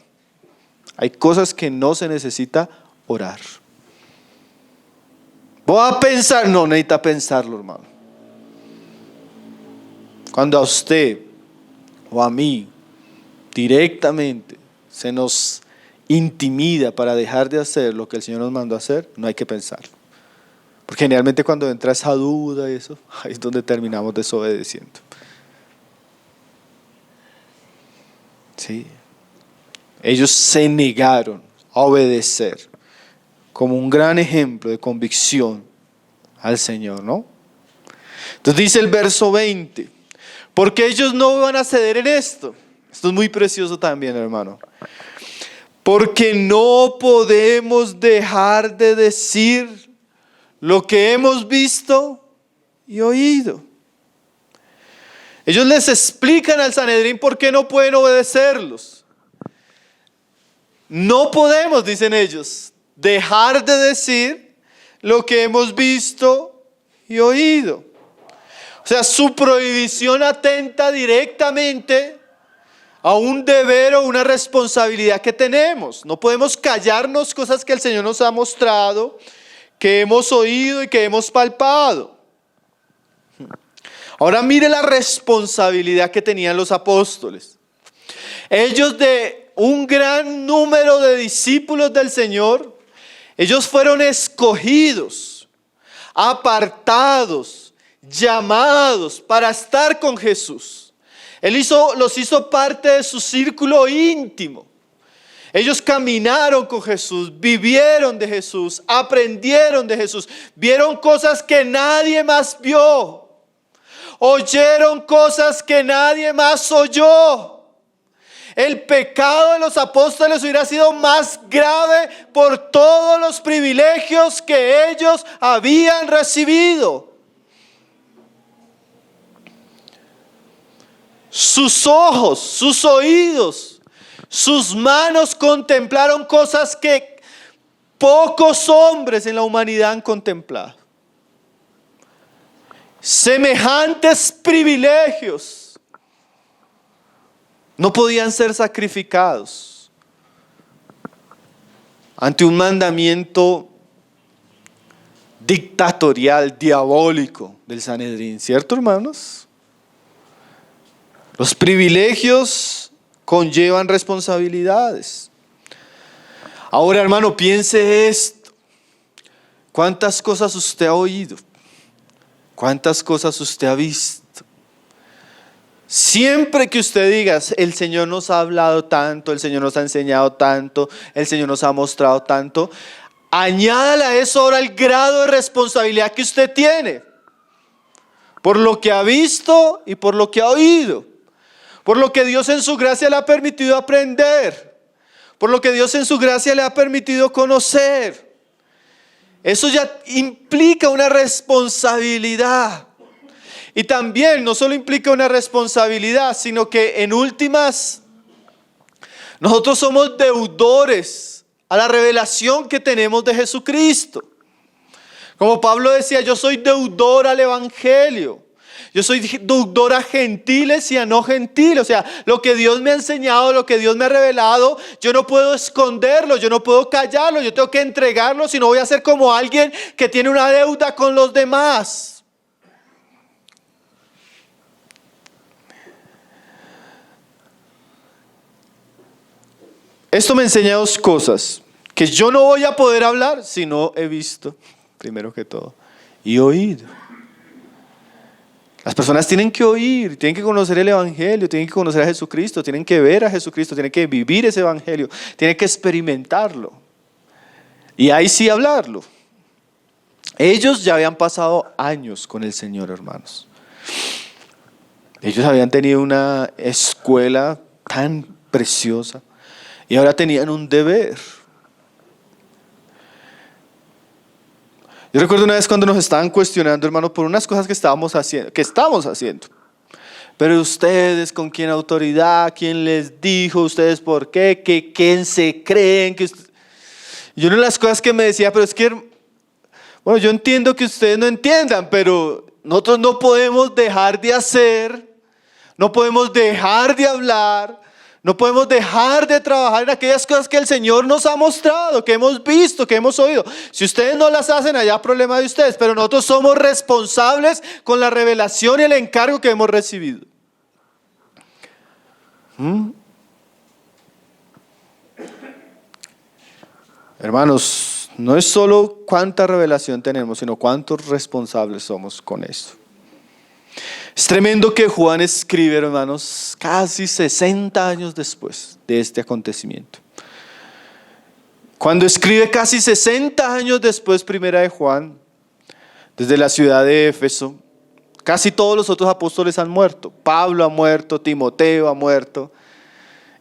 Hay cosas que no se necesita orar. Voy a pensar, no necesita pensarlo, hermano. Cuando a usted o a mí directamente se nos intimida para dejar de hacer lo que el Señor nos mandó a hacer, no hay que pensarlo. Porque generalmente cuando entra esa duda y eso, ahí es donde terminamos desobedeciendo. Sí. Ellos se negaron a obedecer como un gran ejemplo de convicción al Señor, ¿no? Entonces dice el verso 20, porque ellos no van a ceder en esto. Esto es muy precioso también, hermano. Porque no podemos dejar de decir lo que hemos visto y oído. Ellos les explican al Sanedrín por qué no pueden obedecerlos. No podemos, dicen ellos, dejar de decir lo que hemos visto y oído. O sea, su prohibición atenta directamente a un deber o una responsabilidad que tenemos. No podemos callarnos cosas que el Señor nos ha mostrado, que hemos oído y que hemos palpado. Ahora mire la responsabilidad que tenían los apóstoles. Ellos, de un gran número de discípulos del Señor, ellos fueron escogidos, apartados, llamados para estar con Jesús. Él los hizo parte de su círculo íntimo. Ellos caminaron con Jesús, vivieron de Jesús, aprendieron de Jesús, vieron cosas que nadie más vio, oyeron cosas que nadie más oyó. El pecado de los apóstoles hubiera sido más grave por todos los privilegios que ellos habían recibido. Sus ojos, sus oídos, sus manos contemplaron cosas que pocos hombres en la humanidad han contemplado. Semejantes privilegios no podían ser sacrificados ante un mandamiento dictatorial, diabólico del Sanedrín, ¿cierto, hermanos? Los privilegios conllevan responsabilidades. Ahora, hermano, piense esto. ¿Cuántas cosas usted ha oído? ¿Cuántas cosas usted ha visto? Siempre que usted diga, el Señor nos ha hablado tanto, el Señor nos ha enseñado tanto, el Señor nos ha mostrado tanto, añádale a eso ahora el grado de responsabilidad que usted tiene, por lo que ha visto y por lo que ha oído. Por lo que Dios en su gracia le ha permitido aprender. Por lo que Dios en su gracia le ha permitido conocer. Eso ya implica una responsabilidad. Y también no solo implica una responsabilidad, sino que en últimas, nosotros somos deudores a la revelación que tenemos de Jesucristo. Como Pablo decía, yo soy deudor al Evangelio. Yo soy deudor a gentiles y a no gentiles. O sea, lo que Dios me ha enseñado, lo que Dios me ha revelado, yo no puedo esconderlo, yo no puedo callarlo, yo tengo que entregarlo, si no voy a ser como alguien que tiene una deuda con los demás. Esto me enseña dos cosas, que yo no voy a poder hablar si no he visto, primero que todo, y oído. Las personas tienen que oír, tienen que conocer el Evangelio, tienen que conocer a Jesucristo, tienen que ver a Jesucristo, tienen que vivir ese Evangelio, tienen que experimentarlo. Y ahí sí hablarlo. Ellos ya habían pasado años con el Señor, hermanos. Ellos habían tenido una escuela tan preciosa y ahora tenían un deber. Yo recuerdo una vez cuando nos estaban cuestionando, hermano, por unas cosas que estamos haciendo. Pero ustedes, ¿con quién autoridad? ¿Quién les dijo? ¿Ustedes por qué? ¿Quién se creen? Y una de las cosas que me decía, pero es que, bueno, yo entiendo que ustedes no entiendan, pero nosotros no podemos dejar de hacer, no podemos dejar de hablar, no podemos dejar de trabajar en aquellas cosas que el Señor nos ha mostrado, que hemos visto, que hemos oído. Si ustedes no las hacen, allá problema de ustedes, pero nosotros somos responsables con la revelación y el encargo que hemos recibido. Hermanos, no es solo cuánta revelación tenemos, sino cuántos responsables somos con esto. Es tremendo que Juan escribe, hermanos, casi 60 años después de este acontecimiento. Cuando escribe casi 60 años después, primera de Juan, desde la ciudad de Éfeso, casi todos los otros apóstoles han muerto. Pablo ha muerto, Timoteo ha muerto.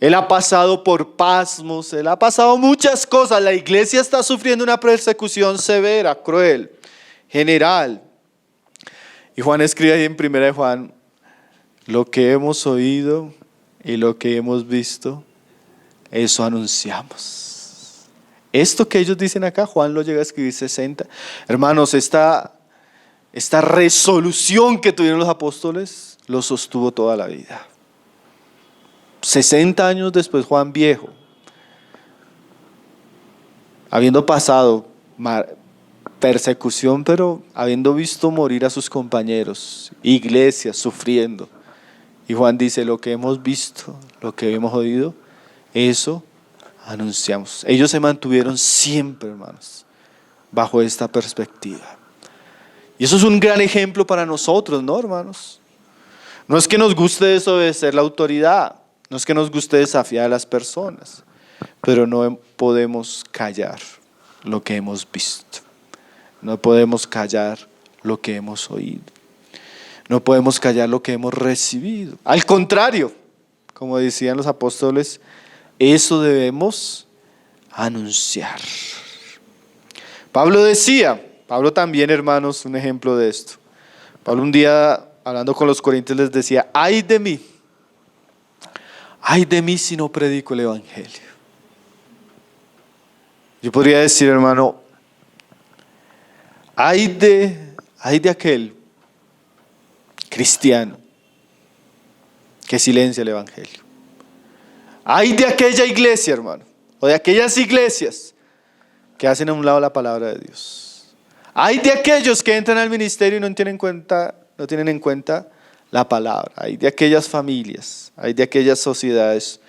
Él ha pasado por pasmos, él ha pasado muchas cosas. La iglesia está sufriendo una persecución severa, cruel, general. Y Juan escribe ahí en primera de Juan, lo que hemos oído y lo que hemos visto, eso anunciamos. Esto que ellos dicen acá, Juan lo llega a escribir 60. Hermanos, esta resolución que tuvieron los apóstoles, lo sostuvo toda la vida. 60 años después, Juan viejo, habiendo pasado persecución, pero habiendo visto morir a sus compañeros, iglesias sufriendo. Y Juan dice, lo que hemos visto, lo que hemos oído, eso anunciamos. Ellos se mantuvieron siempre, hermanos, bajo esta perspectiva. Y eso es un gran ejemplo para nosotros, ¿no, hermanos? No es que nos guste desobedecer la autoridad, no es que nos guste desafiar a las personas, pero no podemos callar lo que hemos visto. No podemos callar lo que hemos oído. No podemos callar lo que hemos recibido. Al contrario, como decían los apóstoles, eso debemos anunciar. Pablo también, hermanos, un ejemplo de esto. Pablo un día, hablando con los corintios, les decía, ay de mí si no predico el evangelio. Yo podría decir, hermano, hay de aquel cristiano que silencia el evangelio. Hay de aquella iglesia, hermano, o de aquellas iglesias que hacen a un lado la palabra de Dios. Hay de aquellos que entran al ministerio y no tienen en cuenta la palabra. Hay de aquellas familias, hay de aquellas sociedades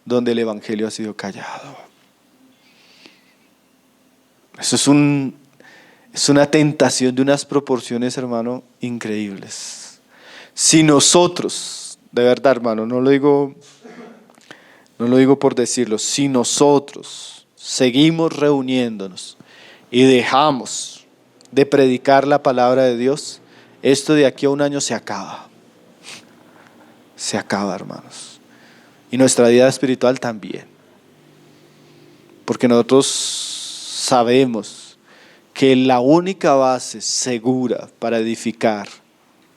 donde el evangelio ha sido callado. Eso es una tentación de unas proporciones, hermano, increíbles. Si nosotros, de verdad, hermano, no lo digo por decirlo, si nosotros seguimos reuniéndonos y dejamos de predicar la palabra de Dios, esto de aquí a un año se acaba. Se acaba, hermanos. Y nuestra vida espiritual también. Porque nosotros sabemos que la única base segura para edificar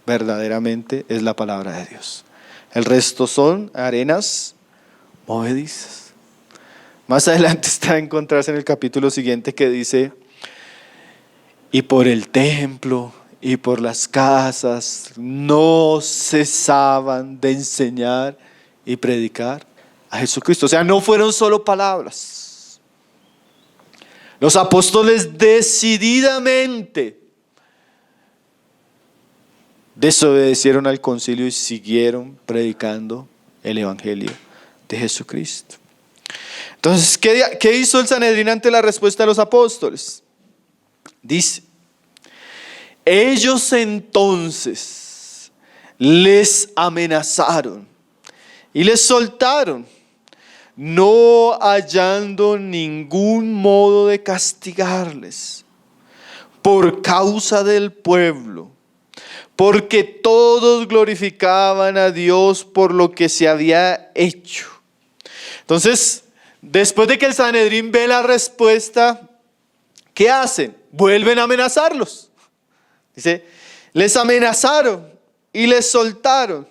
verdaderamente es la palabra de Dios. El resto son arenas movedizas. Más adelante está a encontrarse en el capítulo siguiente que dice, y por el templo y por las casas no cesaban de enseñar y predicar a Jesucristo. O sea, no fueron solo palabras. Los apóstoles decididamente desobedecieron al concilio y siguieron predicando el evangelio de Jesucristo. Entonces, ¿qué hizo el Sanedrín ante la respuesta de los apóstoles? Dice, ellos entonces les amenazaron y les soltaron, no hallando ningún modo de castigarles, por causa del pueblo, porque todos glorificaban a Dios por lo que se había hecho. Entonces, después de que el Sanedrín ve la respuesta, ¿qué hacen? Vuelven a amenazarlos. Dice, les amenazaron y les soltaron.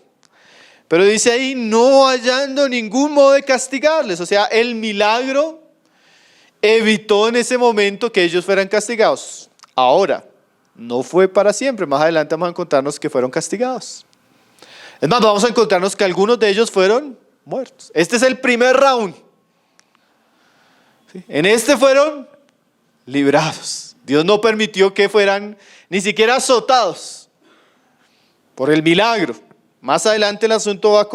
Pero dice ahí, no hallando ningún modo de castigarles. O sea, el milagro evitó en ese momento que ellos fueran castigados. Ahora, no fue para siempre. Más adelante vamos a encontrarnos que fueron castigados. Es más, vamos a encontrarnos que algunos de ellos fueron muertos. Este es el primer round. ¿Sí? En este fueron librados. Dios no permitió que fueran ni siquiera azotados por el milagro. Más adelante el asunto va a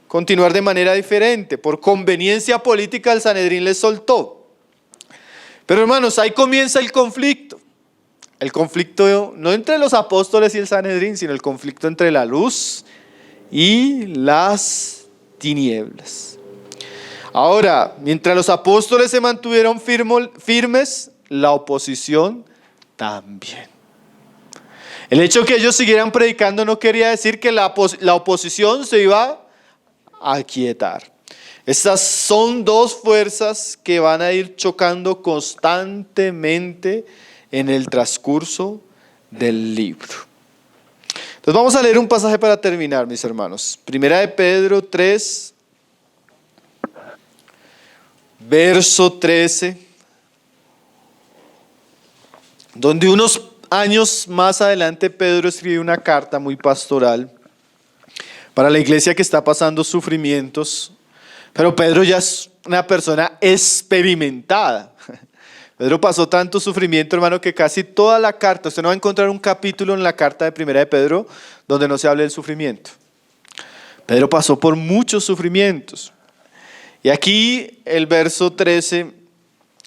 continuar de manera diferente. Por conveniencia política el Sanedrín les soltó. Pero hermanos, ahí comienza el conflicto. El conflicto no entre los apóstoles y el Sanedrín, sino el conflicto entre la luz y las tinieblas. Ahora, mientras los apóstoles se mantuvieron firmes, la oposición también. El hecho de que ellos siguieran predicando no quería decir que la oposición se iba a aquietar. Estas son dos fuerzas que van a ir chocando constantemente en el transcurso del libro. Entonces vamos a leer un pasaje para terminar, mis hermanos. Primera de Pedro 3, verso 13, donde unos años más adelante Pedro escribe una carta muy pastoral para la iglesia que está pasando sufrimientos, pero Pedro ya es una persona experimentada. Pedro pasó tanto sufrimiento, hermano, que casi toda la carta, usted no va a encontrar un capítulo en la carta de Primera de Pedro donde no se hable del sufrimiento. Pedro pasó por muchos sufrimientos. Y aquí el verso 13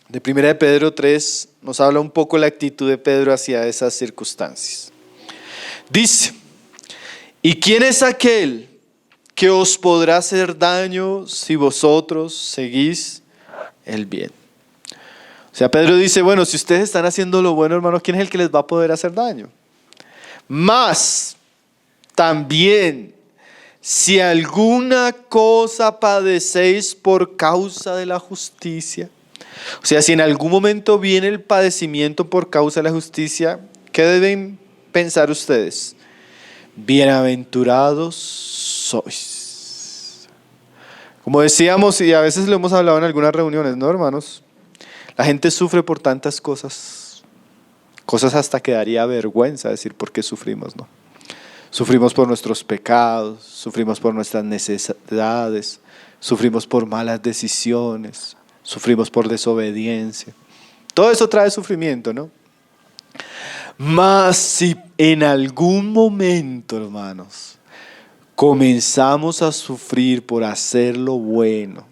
de Primera de Pedro 3 nos habla un poco la actitud de Pedro hacia esas circunstancias. Dice, ¿y quién es aquel que os podrá hacer daño si vosotros seguís el bien? O sea, Pedro dice, bueno, si ustedes están haciendo lo bueno, hermanos, ¿quién es el que les va a poder hacer daño? Mas también, si alguna cosa padecéis por causa de la justicia, o sea, si en algún momento viene el padecimiento por causa de la justicia, ¿qué deben pensar ustedes? Bienaventurados sois. Como decíamos, y a veces lo hemos hablado en algunas reuniones, ¿no, hermanos? La gente sufre por tantas cosas hasta que daría vergüenza decir por qué sufrimos, ¿no? Sufrimos por nuestros pecados, sufrimos por nuestras necesidades, sufrimos por malas decisiones, sufrimos por desobediencia. Todo eso trae sufrimiento, ¿no? Mas si en algún momento, hermanos, comenzamos a sufrir por hacer lo bueno,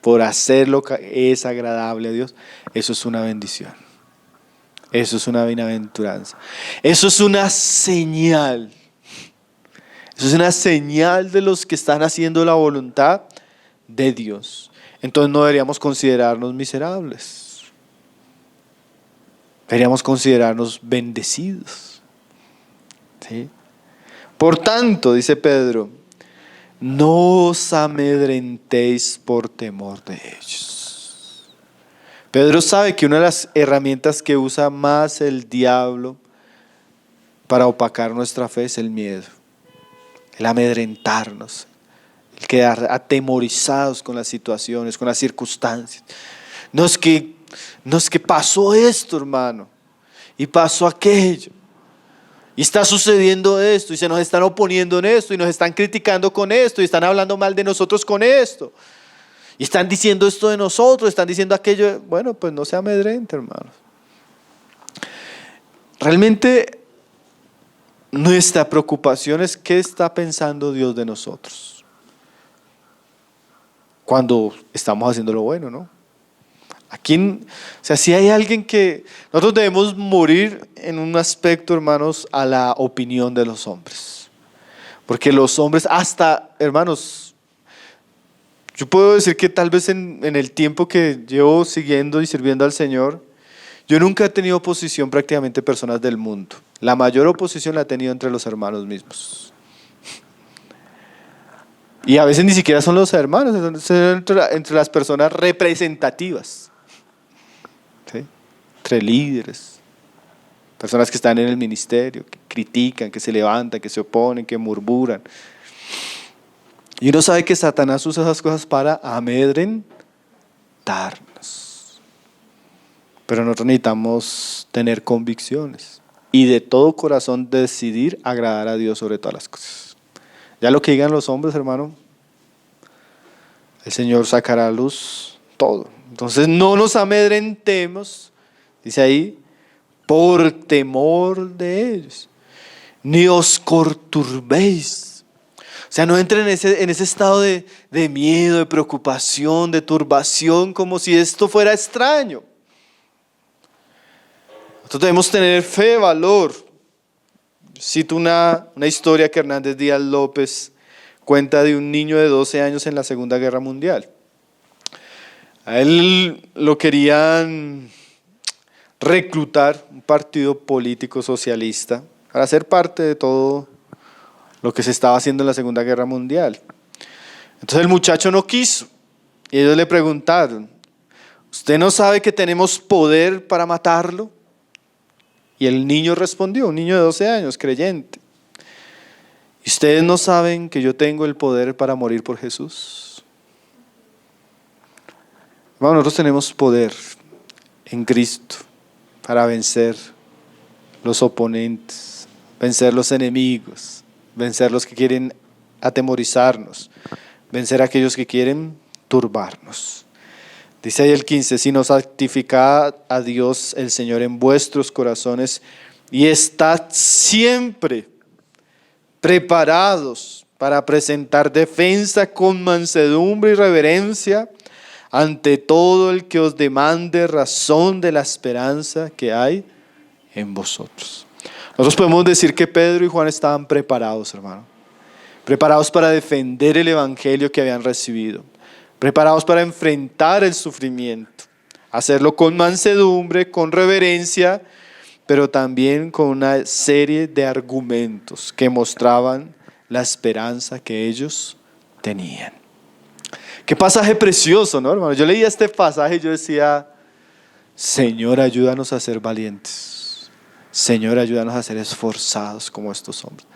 por hacer lo que es agradable a Dios, eso es una bendición. Eso es una bienaventuranza. Eso es una señal. Eso es una señal de los que están haciendo la voluntad de Dios. Entonces no deberíamos considerarnos miserables. Deberíamos considerarnos bendecidos. ¿Sí? Por tanto, dice Pedro, no os amedrentéis por temor de ellos. Pedro sabe que una de las herramientas que usa más el diablo para opacar nuestra fe es el miedo, el amedrentarnos, el quedar atemorizados con las situaciones, con las circunstancias. No es que pasó esto, hermano, y pasó aquello. Y está sucediendo esto, y se nos están oponiendo en esto, y nos están criticando con esto, y están hablando mal de nosotros con esto. Y están diciendo esto de nosotros, están diciendo aquello. Bueno, pues no se amedrente, hermanos. Realmente nuestra preocupación es qué está pensando Dios de nosotros cuando estamos haciendo lo bueno, ¿no? Si hay alguien que nosotros debemos morir en un aspecto, hermanos, a la opinión de los hombres. Porque los hombres, hasta, hermanos, yo puedo decir que tal vez en el tiempo que llevo siguiendo y sirviendo al Señor, Yo nunca he tenido oposición prácticamente personas del mundo. La mayor oposición la he tenido entre los hermanos mismos. Y a veces ni siquiera son los hermanos, son entre las personas representativas. ¿Sí? Entre líderes, personas que están en el ministerio, que critican, que se levantan, que se oponen, que murmuran. Y uno sabe que Satanás usa esas cosas para amedrentarnos. Pero nosotros necesitamos tener convicciones y de todo corazón decidir agradar a Dios sobre todas las cosas. Ya lo que digan los hombres, hermano, el Señor sacará a luz todo. Entonces no nos amedrentemos, dice ahí, por temor de ellos, ni os conturbéis. O sea, no entren en ese estado de miedo, de preocupación, de turbación, como si esto fuera extraño. Nosotros debemos tener fe, valor. Cito una historia que Hernández Díaz López cuenta de un niño de 12 años en la Segunda Guerra Mundial. A él lo querían reclutar un partido político socialista para ser parte de todo lo que se estaba haciendo en la Segunda Guerra Mundial. Entonces el muchacho no quiso y ellos le preguntaron: ¿usted no sabe que tenemos poder para matarlo? Y el niño respondió, un niño de 12 años, creyente: ¿y ustedes no saben que yo tengo el poder para morir por Jesús? Bueno, nosotros tenemos poder en Cristo para vencer los oponentes, vencer los enemigos, vencer los que quieren atemorizarnos, vencer a aquellos que quieren turbarnos. Dice ahí el 15, sino santificad a Dios el Señor en vuestros corazones y estad siempre preparados para presentar defensa con mansedumbre y reverencia ante todo el que os demande razón de la esperanza que hay en vosotros. Nosotros podemos decir que Pedro y Juan estaban preparados, hermano. Preparados para defender el evangelio que habían recibido. Preparados para enfrentar el sufrimiento, hacerlo con mansedumbre, con reverencia, pero también con una serie de argumentos que mostraban la esperanza que ellos tenían. Qué pasaje precioso, ¿no, hermano? Yo leía este pasaje y yo decía: Señor, ayúdanos a ser valientes. Señor, ayúdanos a ser esforzados como estos hombres.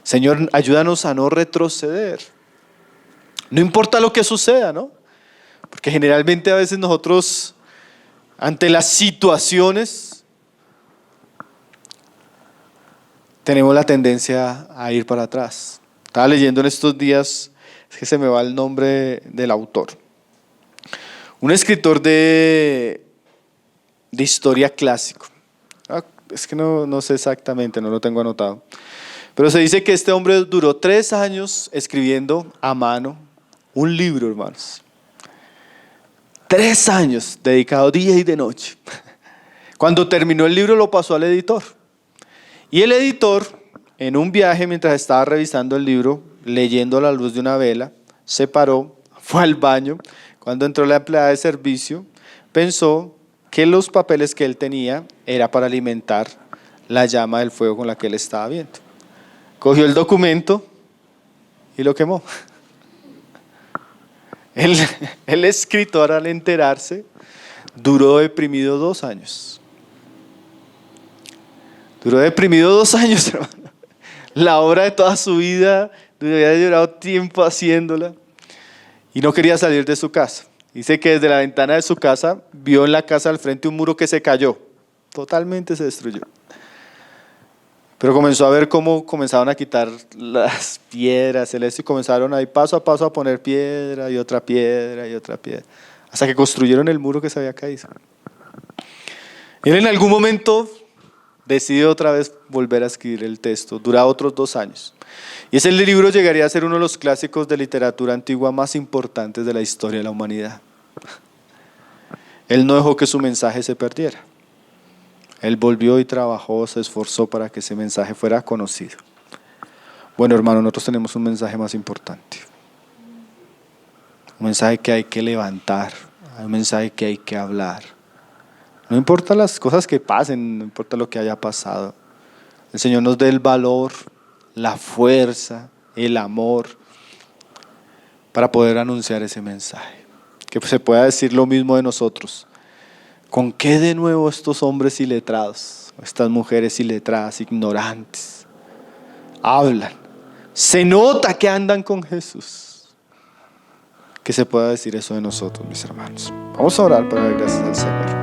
Señor, ayúdanos a no retroceder. No importa lo que suceda, ¿no? Porque generalmente a veces nosotros, ante las situaciones, tenemos la tendencia a ir para atrás. Estaba leyendo en estos días, es que se me va el nombre del autor. Un escritor de historia clásico. Es que no sé exactamente, no lo tengo anotado. Pero se dice que este hombre duró 3 años escribiendo a mano un libro, hermanos. 3 años, dedicado día y de noche. Cuando terminó el libro lo pasó al editor. Y el editor, en un viaje mientras estaba revisando el libro, leyendo a la luz de una vela, se paró, fue al baño. Cuando entró la empleada de servicio, pensó que los papeles que él tenía era para alimentar la llama del fuego con la que él estaba viendo. Cogió el documento y lo quemó. El escritor, al enterarse, duró deprimido 2 años. Duró deprimido 2 años, hermano. La obra de toda su vida, había llevado tiempo haciéndola y no quería salir de su casa. Dice que desde la ventana de su casa vio en la casa al frente un muro que se cayó. Totalmente se destruyó. Pero comenzó a ver cómo comenzaban a quitar las piedras, y comenzaron ahí paso a paso a poner piedra y otra piedra y otra piedra, hasta que construyeron el muro que se había caído. Él en algún momento decidió otra vez volver a escribir el texto, dura otros 2 años. Y ese libro llegaría a ser uno de los clásicos de literatura antigua más importantes de la historia de la humanidad. Él no dejó que su mensaje se perdiera. Él volvió y trabajó, se esforzó para que ese mensaje fuera conocido. Bueno, hermano, nosotros tenemos un mensaje más importante. Un mensaje que hay que levantar, un mensaje que hay que hablar. No importa las cosas que pasen, no importa lo que haya pasado. El Señor nos dé el valor, la fuerza, el amor para poder anunciar ese mensaje. Que se pueda decir lo mismo de nosotros. ¿Con qué de nuevo estos hombres iletrados, estas mujeres iletradas, ignorantes, hablan? Se nota que andan con Jesús. Que se pueda decir eso de nosotros, mis hermanos. Vamos a orar para dar gracias al Señor.